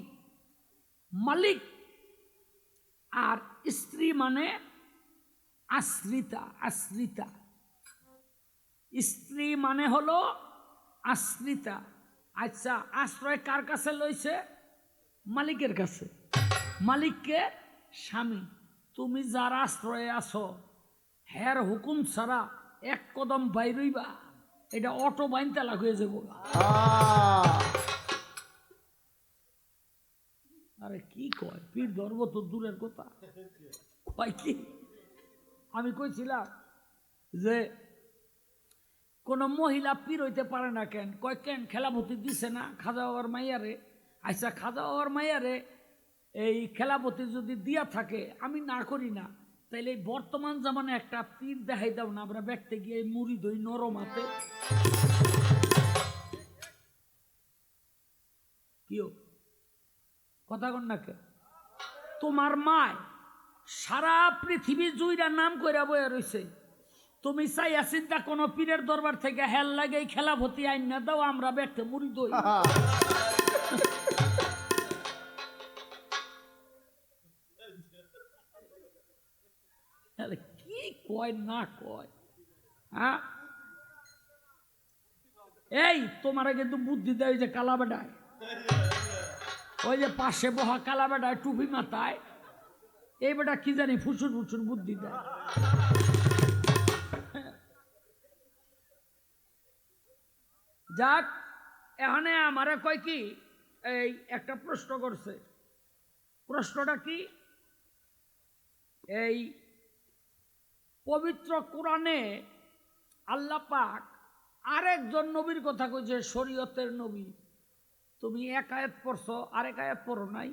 মালিক। আর স্ত্রী মানে আশ্রিতা। আশ্রিতা, স্ত্রী মানে হলো আশ্রিতা। আচ্ছা, আশ্রয় কার কাছে লইছে? মালিকের কাছে। মালিককে? স্বামী। তুমি যার আশ্রয়ে আছো, হ্যার হুকুম ছাড়া এক কদম বাইরইবা, এটা অটো বাইন তালাক হয়ে যাবো। আরে কি কয়, পীর ধর্ম তো দূরের কথা। কয় কি? আমি কইছিলাম যে কোন মহিলা পীর হইতে পারে না কেন? কয় কেন? খেলাপতি দিছে না খাজা বাবার মাইয়ারে। আচ্ছা, খাজা বাবার মাইয়ারে এই খেলাপতি যদি দিয়া থাকে, আমি না করি না, তাইলে এই বর্তমান জামানে একটা পীর দেখাই দাও না, আমরা ব্যক্তি গিয়ে মুড়ি দই নরম হাতে। কিও কথা কন না কে? তোমার মায় সারা পৃথিবী জুইরা নাম কইরা বইয়া রইছে, তুমি চাইয়া চিন্তা কোন পীরের দরবার থেকে হেল লাগে খেলাপতি আইন না দাও, আমরা ব্যক্তি মুড়ি দই। কি কয় না কয়? হ্যাঁ, এই তোমার কিন্তু বুদ্ধি দেয় যে কালা বেটায়, ওই যে পাশে বহা কালা বেটায় টুপি মাথায়, এই বেটা কি জানি ফুসুর ফুসুর বুদ্ধি দেয়। যাক, এখানে আমারে কয় কি, এই একটা প্রশ্ন করছে। প্রশ্নটা কি? এই পবিত্র কোরআনে আল্লাহ পাক আরেকজন নবীর কথা কইছে, শরীয়তের নবী। তুমি এক আয়াত পড়ছো, আরেক আয়াত পড়ো নাই।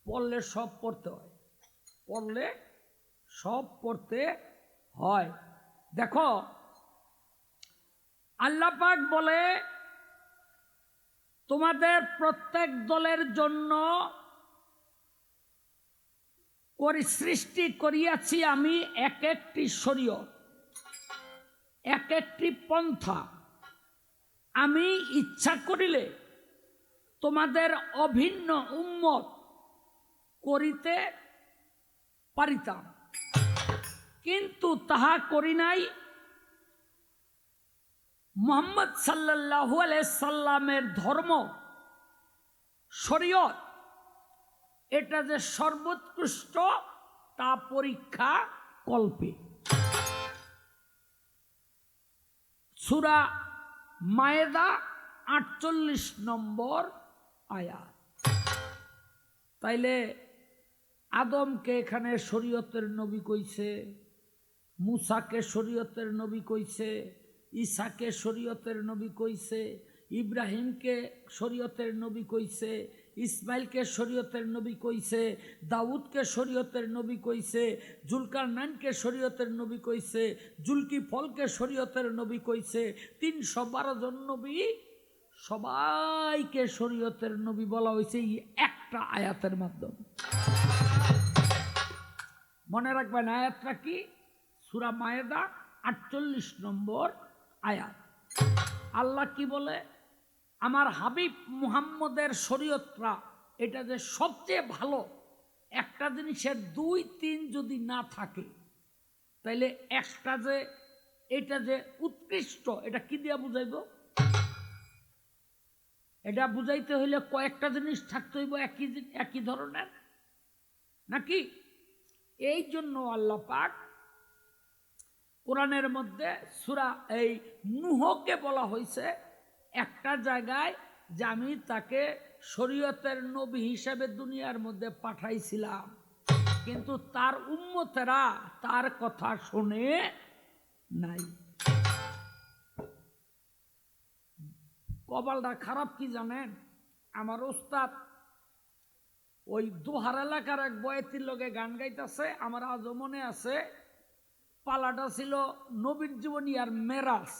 পড়লে সব পড়তে হয়, পড়লে সব পড়তে হয়। দেখো, আল্লাহ পাক বলে তোমাদের প্রত্যেক দলের জন্য সৃষ্টি করিয়াছি আমি এক একটি শরীয়ত, এক একটি পন্থা। আমি ইচ্ছা করিলে তোমাদের অভিন্ন উম্মত করিতে পারিতাম, কিন্তু তাহা করি নাই। মুহাম্মদ সাল্লাল্লাহু আলাইহি সাল্লামের ধর্ম শরীয়ত, এটা যে সর্বোৎকৃষ্ট তা পরীক্ষা কল্পে। সূরা মায়েদা 48 নম্বর আয়াত। তাইলে আদমকে এখানে শরীয়তের নবী কইছে, মুসাকে শরীয়তের নবী কইছে, ঈসাকে শরীয়তের নবী কইছে, ইব্রাহিমকে শরীয়তের নবী কইছে, ইসমাইলকে শরীয়তের নবী কইছে, দাউদকে শরীয়তের নবী কইছে, জুলকারনাইনকে শরীয়তের নবী কইছে, জুলকিফলকে শরীয়তের নবী কইছে। 312 জন নবী, সবাইকে শরীয়তের নবী বলা হয়েছে এই একটা আয়াতের মাধ্যমে। মনে রাখবেন আয়াতটা কি? সূরা মায়েদা 48 নম্বর আয়াত। আল্লাহ কি বলে? আমার হাবিব মুহাম্মদের শরীয়তরা এটা যে সবচেয়ে ভালো, একটা জিনিসের 2-3 যদি না থাকে, তাইলে একটা যে এটা যে উৎকৃষ্ট, এটা কি দিয়া বুঝাইব? এটা বুঝাইতে হইলে কয়েকটা জিনিস থাকতে হইব একই ধরনের নাকি? এই জন্য আল্লাহ পাক কোরআনের মধ্যে সূরা এই নূহকে বলা হয়েছে একটা জায়গায় যে আমি তাকে শরীয়তের নবী হিসেবে দুনিয়ার মধ্যে পাঠাইছিলাম, কিন্তু তার উম্মতেরা তার কথা শুনে নাই। কপালটা খারাপ কি জানেন? আমার ওস্তাদ ওই দোহার এলাকার এক বয়েতির লগে গান গাইতেছে, আমার আজও মনে আছে। পালাটা ছিল নবীর জীবনী আর মেরাজ।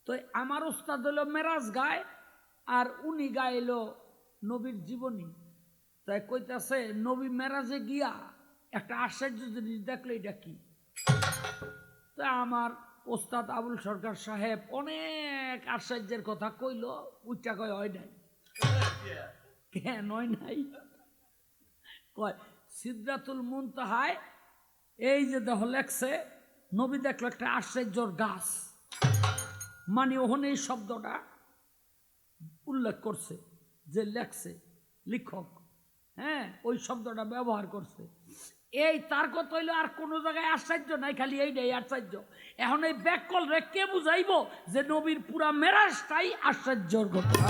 তো আমার ওস্তাদ হলো মেরাজ গায়, আর উনি গাইলো নবীর জীবনী। তাই কইতাছে নবী মেরাজে গিয়া একটা আশ্চর্য জিনিস দেখলো, এটা কি? তা আমার ওস্তাদ আবুল সরকার সাহেব অনেক আশ্চর্যের কথা কইল, উচ্চা কয় হয় নাই। কেন হয় নাই? কয় সিদরাতুল মুনতাহায় এই যে দেহ লেখছে, নবী দেখলো একটা আশ্চর্যর গাছ, মানে ওখানে এই শব্দটা উল্লেখ করছে, যে লেখছে লিখক, হ্যাঁ ওই শব্দটা ব্যবহার করছে। এই তার কথা হইলো আর কোনো জায়গায় আশ্চর্য নাই, খালি এইটাই আশ্চর্য। এখন এই ব্যাকল রে কে বুঝাইব যে নবীর পুরা মেরাজটাই আশ্চর্যর ঘটনা।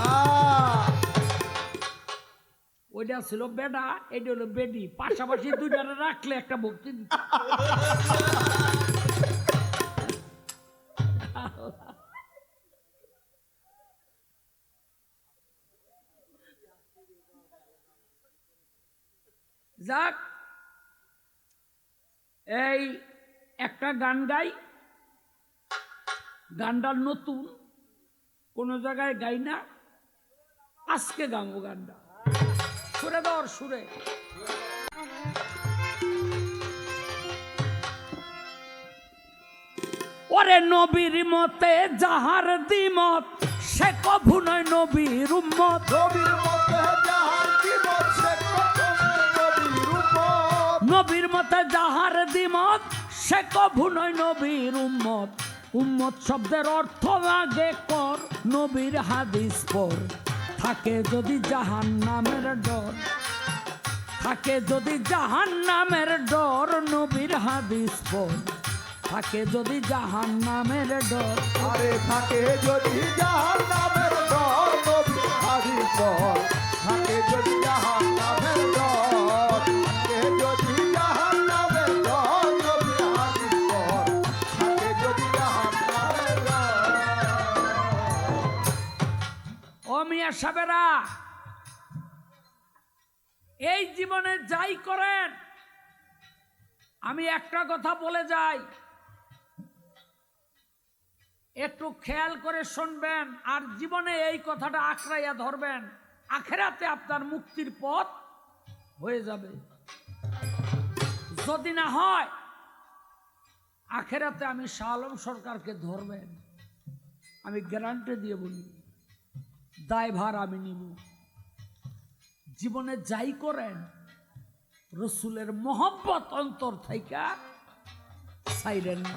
ওইটা ছিল বেডা, এইটা হলো বেডি, পাশাপাশি দুইটারে রাখলে একটা ভক্তি দিত। যাক, এই একটা গান গাই, গানটা নতুন, কোন জায়গায় গাই না, আজকে গাবো গানটা। সুরে দর সুরে। ওরে নবীর মতে যাহার দ্বিমত, সে কভু নয় নবীর উম্মত। নবীর মতে যাহার দ্বিমত, সে কভু নয় নবীর উম্মত। উম্মত শব্দের অর্থ লাগে কর, নবীর হাদিস পর। থাকে যদি জাহান্নামের ডর, থাকে যদি জাহান্নামের ডর, নবীর হাদিস পর। থাকে যদি জাহান্নামের ডর, আরে থাকে যদি জাহান্নামের ডর, নবীর হাদিস পর। থাকে যদি জাহান্নামের ডর, থাকে যদি জাহান্নামের ডর, নবীর হাদিস পর। থাকে যদি জাহান্নামের ডর। ও মিয়া সাহেবেরা, এই জীবনে যাই করেন, আমি একটা কথা বলে যাই, একটু খেয়াল করে শুনবেন, আর জীবনে এই কথাটা আঁকড়াইয়া ধরবেন, আখেরাতে আপনার মুক্তির পথ হয়ে যাবে। যদি না হয় আখেরাতে আমি শাহ আলম সরকারকে ধরবেন, আমি গ্যারান্টি দিয়ে বলি, দায়ভার আমি নিব। জীবনে যাই করেন, রসুলের মহব্বত অন্তর থাইকা ছাইরেন না।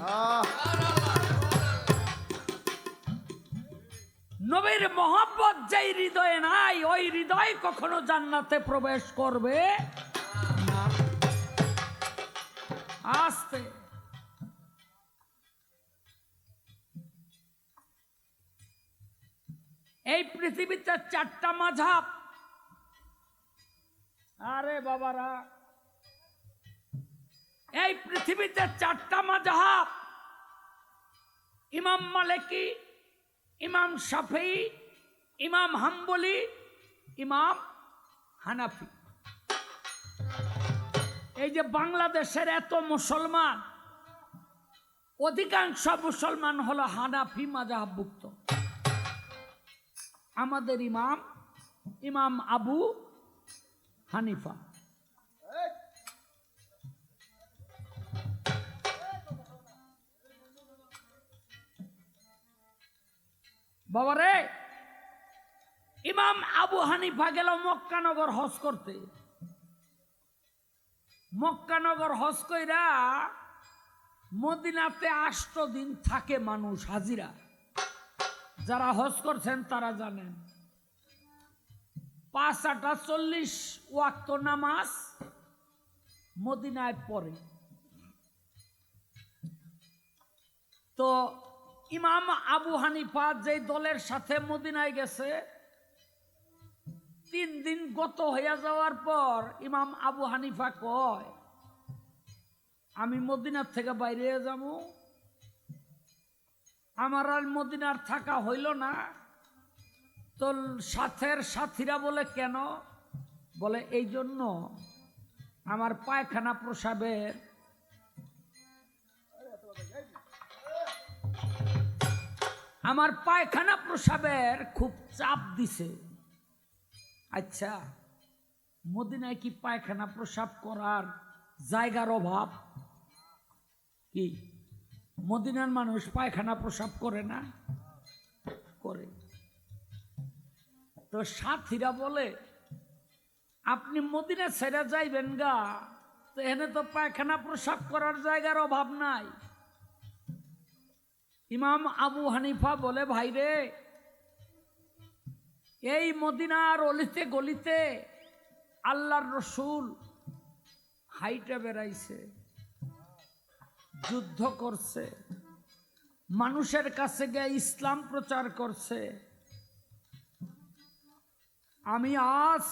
নবীর মহব্বত যেই হৃদয়ে নাই, ওই হৃদয় কখনো জান্নাতে প্রবেশ করবে না। আস্তে এই পৃথিবীতে 4টা মাযহাব, আরে বাবারা, এই পৃথিবীতে 4টা মাযহাব, ইমাম মালিকি, ইমাম শাফিঈ, ইমাম হাম্বলি, ইমাম হানাফি। এই যে বাংলাদেশের এত মুসলমান, অধিকাংশ মুসলমান হলো হানাফি মাযহাবভুক্ত। আমাদের ইমাম, ইমাম আবু হানিফা। বাবারে, ইমাম আবু হানিফা গেল মক্কানগর হজ করতে। মক্কানগর হজ কইরা মদিনাতে 8 দিন থাকে মানুষ হাজিরা। যারা হজ করছেন তারা জানেন, 5 8 40 ওয়াক্ত নামাজ মদিনায় পড়ে। তো ইমাম আবু হানিফা যে দলের সাথে মদিনায় গেছে, 3 দিন গত হইয়া যাওয়ার পর ইমাম আবু হানিফা কয়, আমি মদিনার থেকে বাইরে যাব, আমার আর মদিনার থাকা হইল না। তো সাথের সাথীরা বলে কেন? বলে এই জন্য আমার পায়খানা প্রসাবের খুব চাপ দিছে। আচ্ছা, মদিনায় কি পায়খানা প্রসাব করার জায়গার অভাব? কি মদিনার মানুষ পায়খানা প্রসাব করে না? করে। তো সাথীরা বলে আপনি মদিনা ছেড়ে যাইবেন গা, তো এখানে তো পায়খানা প্রসাব করার জায়গার অভাব নাই। ইমাম আবু হানিফা বলে ভাই রে, এই মদিনার অলিতে গলিতে আল্লাহর রসুল হাইটে বেড়াইছে, যুদ্ধ করছে, মানুষের কাছে গিয়ে ইসলাম প্রচার করছে। আমি আজ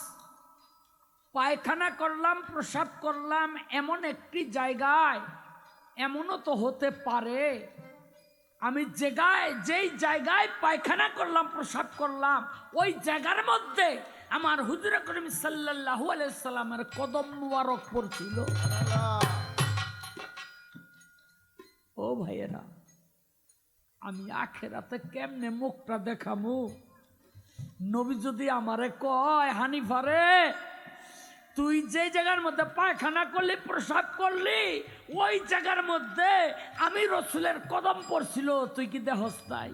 পায়খানা করলাম, প্রসাব করলাম এমন একটি জায়গায়, এমনও তো হতে পারে আমি যেই জায়গায় পায়খানা করলাম, প্রসাব করলাম, ওই জায়গার মধ্যে আমার হুজুর করিম সাল্লাল্লাহু আলাইহি সাল্লামের কদম মুবারক পড়ছিল। ও ভাইয়েরা, আমি আখেরাতে কেমনে মুখটা দেখামু? নবী যদি আমারে কয় হানিফারে তুই যে জায়গার মধ্যে পায়খানা করলি, প্রসাব করলি, ওই জায়গার মধ্যে আমি রসুলের কদম পড়ছিল, তুই কি দেহস তাই?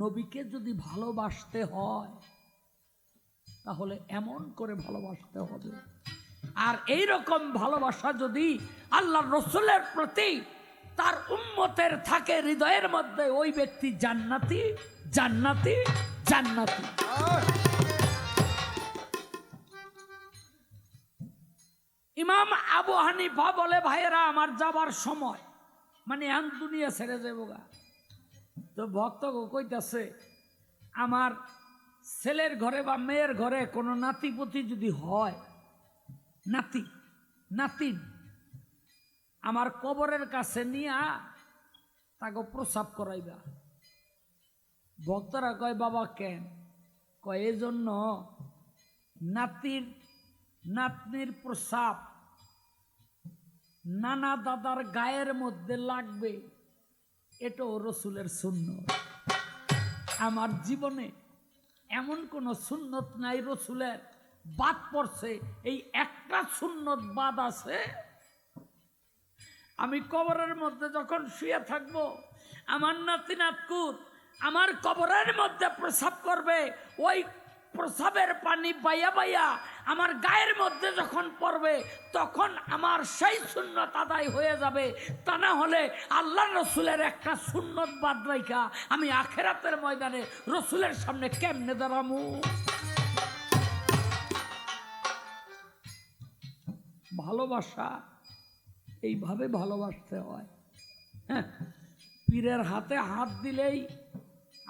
নবীকে যদি ভালোবাসতে হয় তাহলে এমন করে ভালোবাসতে হবে। আর এই রকম ভালোবাসা যদি আল্লাহ রসুলের প্রতি তার উম্মতের থাকে হৃদয়ের মধ্যে, ওই ব্যক্তি জান্নাতি, জান্নাতি, জান্নাতি। ইমাম আবু হানিফা বলে ভাইয়েরা আমার যাবার সময়, মানে এখন দুনিয়া ছেড়ে যাবো গা। তো ভক্ত কইতাছে আমার ছেলের ঘরে বা মেয়ের ঘরে কোনো নাতিপতি যদি হয়, নাতি নাতিন, আমার কবরের কাছে নিয়া তাকে প্রসাব করাইবা। ভক্তরা কয় বাবা কেন? কয় এই জন্য নাতনির প্রসাব নানা দাদার গায়ের মধ্যে লাগবে, এটাও রসুলের সুন্নত। আমার জীবনে এমন কোন সুন্নত নাই রসুলের বাদ পড়ছে, এই একটা সুন্নত বাদ আছে। আমি কবরের মধ্যে যখন শুয়ে থাকবো, আমার নাতি নাতকুর আমার কবরের মধ্যে প্রসাব করবে, ওই প্রসাবের পানি বাইয়া বাইয়া আমার গায়ের মধ্যে যখন পড়বে, তখন আমার সেই সুন্নত আদায় হয়ে যাবে। তা না হলে আল্লাহ রসুলের একটা সুন্নত বাদ রাইখা আমি আখেরাতের ময়দানে রসুলের সামনে কেমনে দাঁড়ামু? ভালোবাসা এইভাবে ভালোবাসতে হয়। হ্যাঁ, পীরের হাতে হাত দিলেই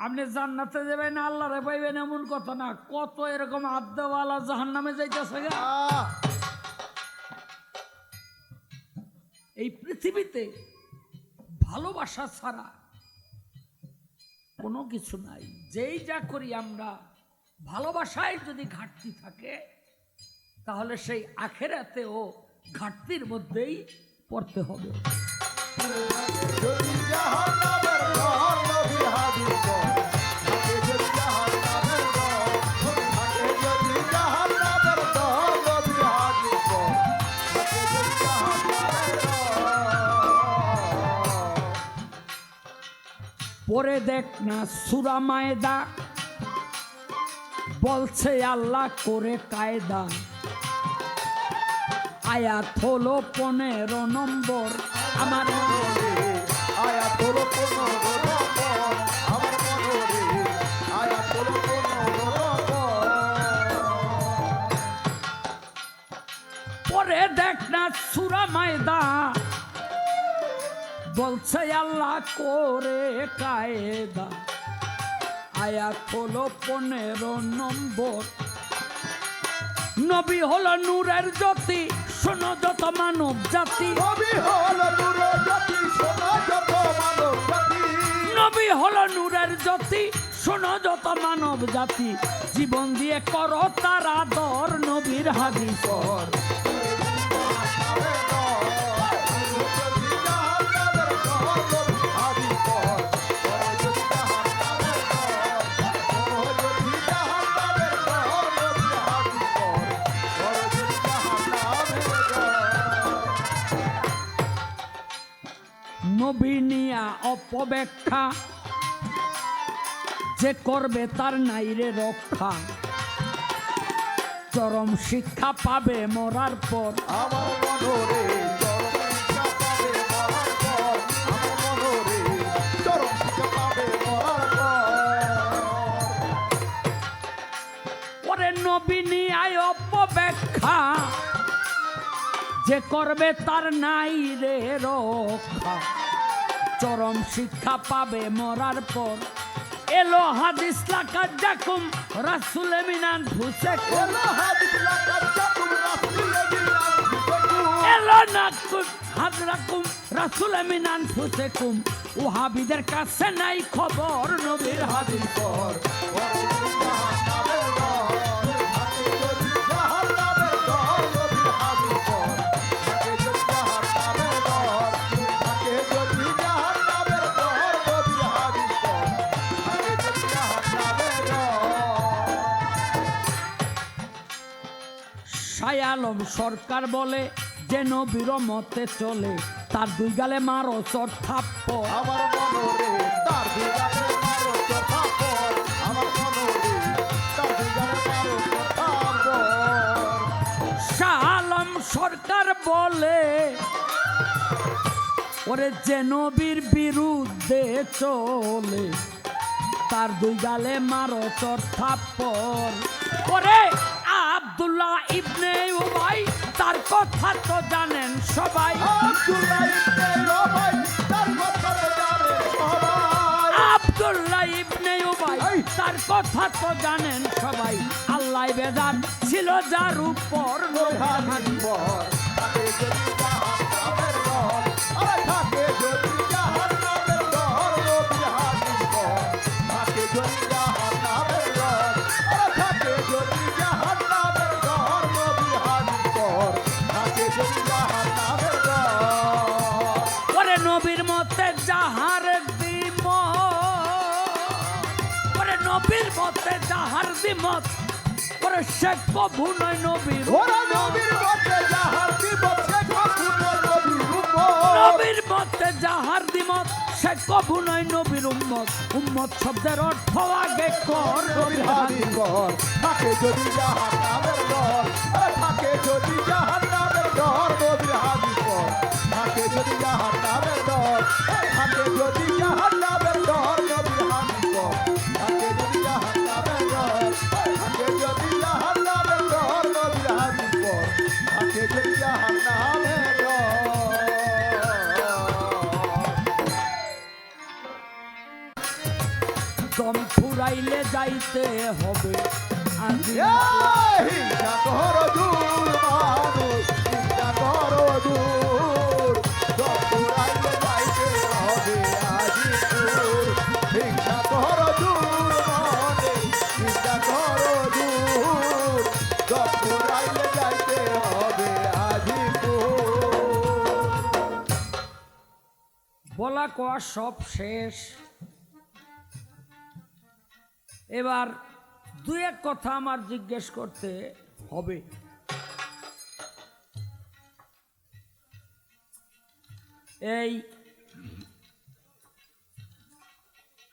আপনি জান্নাতে যাবেন, আল্লাহরে পাইবেন এমন কথা না। কত এরকম হাত দেওয়ালা জাহান্নামে যাইতেছে গা। এই পৃথিবীতে ভালোবাসা ছাড়া কোনো কিছু নাই। যেই যা করি আমরা, ভালোবাসায় যদি ঘাটতি থাকে তাহলে সেই আখেরাতেও ঘাটতির মধ্যেই পড়তে হবে। যদি জাহান্নামের ঘর নবীর হাবিব থাকে, যদি জাহান্নামের ঘর থাকে, যদি জাহান্নামের ঘর নবীর হাবিব থাকে, যদি জাহান্নামের ঘর। পরে দেখ না সূরা মায়েদা বলছে আল্লাহ করে কায়দা, আয়াত হলো 15 নম্বর। আমার আয়াত হলো 15 নম্বর, আমার মনোরে আয়াত হলো 15 নম্বর। পরে দেখ না সূরা মায়েদা বলছে আল্লাহ করে কায়দা, আয়াত হলো 15 নম্বর। নবী হলো নূরের জ্যোতি, শোনো যত মানব জাতি। নবী হলো নূরের জ্যোতি, শোনো যত মানব জাতি। নবী হলো নূরের জ্যোতি, শোনো যত মানব জাতি। জীবন দিয়ে করো তার আদর, নবীর হাদিস পর। অপব্যাখ্যা, যে করবে তার নাই রে রক্ষা, চরম শিক্ষা পাবে মরার পর। আমার মনোরে চরম শিক্ষা পাবে মরার পর, আমার মনোরে চরম শিক্ষা পাবে মরার পর। ওরে নবীনী আয় অপব্যাখ্যা, যে করবে তার নাই রে রক্ষা, চরম শিক্ষা পাবে মরার পর। এলো হাদিস লাকাত জাকুম রাসূল মিনান ফুসাকুম, এলো হাদিস লাকাত জাকুম রাসূল মিনান ফুসাকুম, এলো নাকুম হাদরাকুম রাসূল মিনান ফুসাকুম। ওহাবিদের কাছে নাই খবর নবীর হাদিস পর পরে জাহান্নামের ঘর, থাকে যদি জাহান্নামের ঘর, নবীর হাদিস পর থাকে যদি জাহান্নামের ঘর, থাকে যদি জাহান্নামের ঘর, নবীর হাদিস পর থাকে যদি জাহান্নামের ঘর। শাহ আলম সরকার বলে যে নবীর মতে চলে, তার দুই গালে মারো চর থাপ্পড়। আমার মনোরে তার দুগালে মারো তোর থাপ্পড়, আমার মনোরে তার দুগালে মারো তোর থাপ্পড়। শাহ আলম সরকার বলে ওরে যে নবীর বিরুদ্ধে চলে, তার দুই গালে মারো চর থাপ্পড়। ওরে আব্দুল্লাহ ইবনে উবাই, তার কথা তো জানেন সবাই। আব্দুল্লাহ ইবনে উবাই, তার কথা তো জানে সবাই। আব্দুল্লাহ ইবনে উবাই, তার কথা তো জানেন সবাই। আল্লাহ বেজান ছিল যার উপর নবীর হাদিস পর থাকে যদি জাহান্নামের ঘর, আরে থাকে যদি জাহান্নামের ঘর, নবীর হাদিস পর থাকে যদি জাহান্নামের ঘর, আরে থাকে যদি জাহান্নামের ঘর, নবীর হাদিস পর থাকে যদি জাহান্নামের ঘর। ওরে নবীর মতে যাহার দিমত, ওরে নবীর মতে যাহার দিমত, ওরে সে কভু নয় নবীর। ওরা নবীর মতে যাহার বিপদ, সে কভু নয় নবীর উম্মত। নবীর মতে যাহার দিমত, সে কভু নয় নবীর উম্মত। উম্মত শব্দের অর্থ আগে কর নবীর হাদিস পর থাকে যদি জাহান্নামের ঘর, আরে থাকে যদি জাহান্নামের ঘর, নবীর হাদিস পর থাকে যদি জাহান্নামের ঘর, থাকে যদি জাহান্নামের ঘর, নবীর হাদিস পর থাকে যদি জাহান্নামের ঘর, থাকে যদি জাহান্নামের ঘর, নবীর হাদিস পর থাকে যদি জাহান্নামের ঘর। দম ফুরাইলে যাইতে হবে আজি। হিংসা করো দূর মানুষ, হিংসা করো দূর, দপুরাইলে যাইতে হবে আজিপুর। হিংসা করো দূর মনে, হিংসা করো দূর, দপুরাইলে যাইতে হবে আজিপুর। বলা কয়া সব শেষ। এবার দুই এক কথা আমার জিজ্ঞেস করতে হবে। এই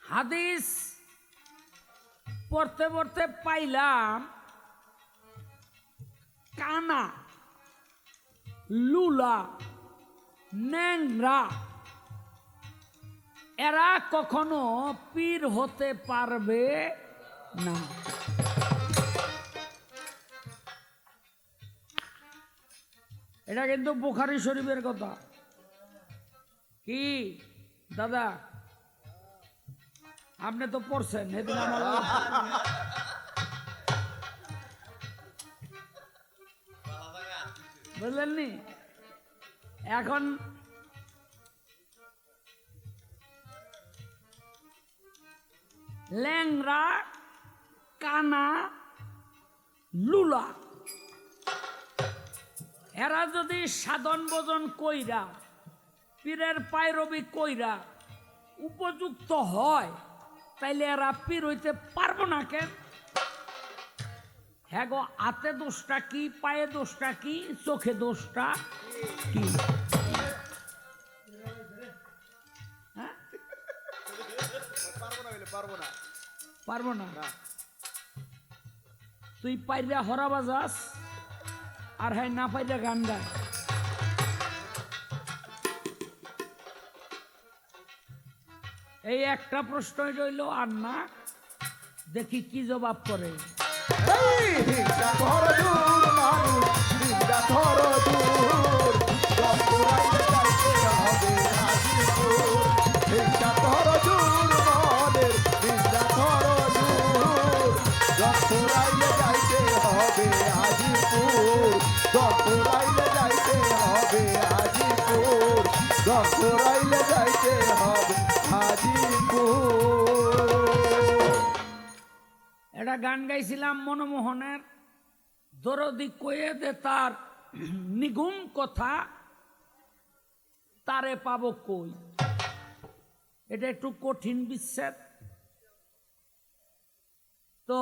হাদিস পড়তে পড়তে পাইলাম কানা, লুলা, ন্যাংরা এরা কখনো পীর হতে পারবে না। এটা কিন্তু বুখারী শরীফের কথা। কি দাদা আপনি তো পড়ছেন সেদিন আমার বুঝলেন নি? এখন ল্যাংরা, কানা, লুলা এরা যদি সাধন ভজন কইরা পীরের পায়রবি কইরা উপযুক্ত হয়, তাইলে এরা পীর হইতে পারবো না কেন? হ্যাঁ গো, হাতে দোষটা কি, পায়ে দোষটা কি, চোখে দোষটা কি? হ্যাঁ? পারবো না। তুই পাইরা হরা বাজাস আর হ্যাঁ না পাইরা গান গায়। এই একটা প্রশ্নই রইল আর না, দেখি কি জবাব করে। এই হিংসা ধর দূর মানুষ, হিংসা ধর দূর, যন্ত্রাইলে যাইতে হবে হাজিপুর। হিংসা ধর দূর মনের, হিংসা ধর দূর, যন্ত্রাইলে যাইতে হবে হাজিপুর। যন্ত্রাইলে যাইতে হবে হাজিপুর, যন্ত্রাইলে যাইতে হবে হাজিপুর। একটা গান গাইছিলাম মনমোহনের, দরদি কয়ে দে তার নিগুম কথা, তারে পাবো কই। এটা একটু কঠিন বিচ্ছেদ। তো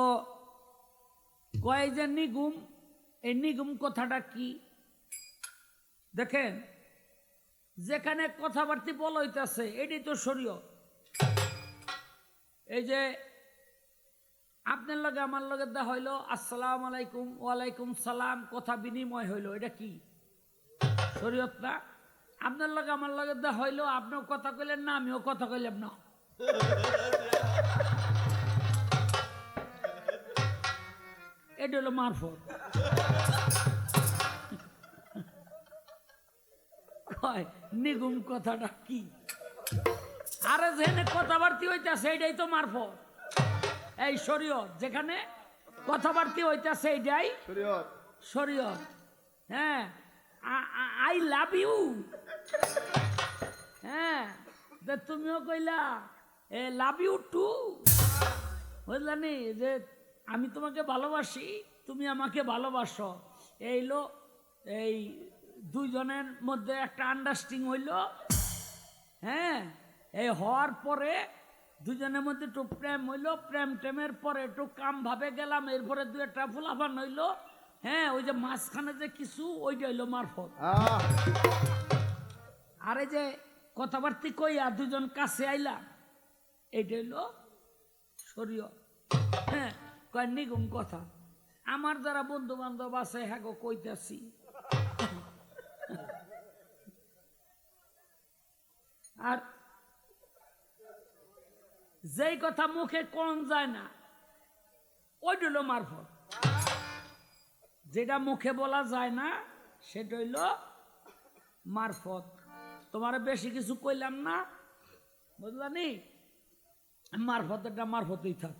কয় যে নিগুম, এই নিগুম কথাটা কি দেখেন, যেখানে কথাবার্তি বলা হইতেছে এটাই তো শরীয়ত। এই যে আপনার লগে আমার লগে দা হইলো আসসালামু আলাইকুম, ওয়ালাইকুম সালাম, কথা বিনিময় হইলো, এটা কি শরীয়ত না? আপনার লগে আমার লগে দা হইলো, আপনিও কথা কইলেন না, আমিও কথা কইলাম না, এটা হলো মারফত। নিগুম কথাটা কি? আরে যেখানে কথাবার্তি হইতেছে এইটাই তো মারফত। এই শরীয়ত, যেখানে কথাবার্তি হইতেছে এইটাই শরীয়ত। হ্যাঁ, আই লাভ ইউ, হ্যাঁ তুমিও কইলা এ লাভ ইউ টু, বুঝলানি যে আমি তোমাকে ভালোবাসি, তুমি আমাকে ভালোবাসো। এইলো এই দুইজনের মধ্যে একটা আন্ডারস্ট্যান্ডিং হইল। হ্যাঁ, এই হওয়ার পরে দুজনের মধ্যে একটু প্রেম হইলো, প্রেম টেমের পরে একটু কাম ভাবে গেলাম, এরপরে দু একটা ফুলাফান হইলো। হ্যাঁ, ওই যে মাঝখানে যে কিছু, ওইটা হইলো মারফত। আর এই যে কথাবার্তি কইয়া দুজন কাছে আইলা, এইটা হইলো শরীয়ত। হ্যাঁ, কয় নিগুম কথা। আমার যারা বন্ধু বান্ধব আছে হ্যাঁ গো কইতাছি, আর যেই কথা মুখে কোন যায় না ওইটা হইল মারফত। যেটা মুখে বলা যায় না সেটা হইল মারফত। তোমার বেশি কিছু কইলাম না, বুঝলানি, মারফতেরটা মারফতেই থাক।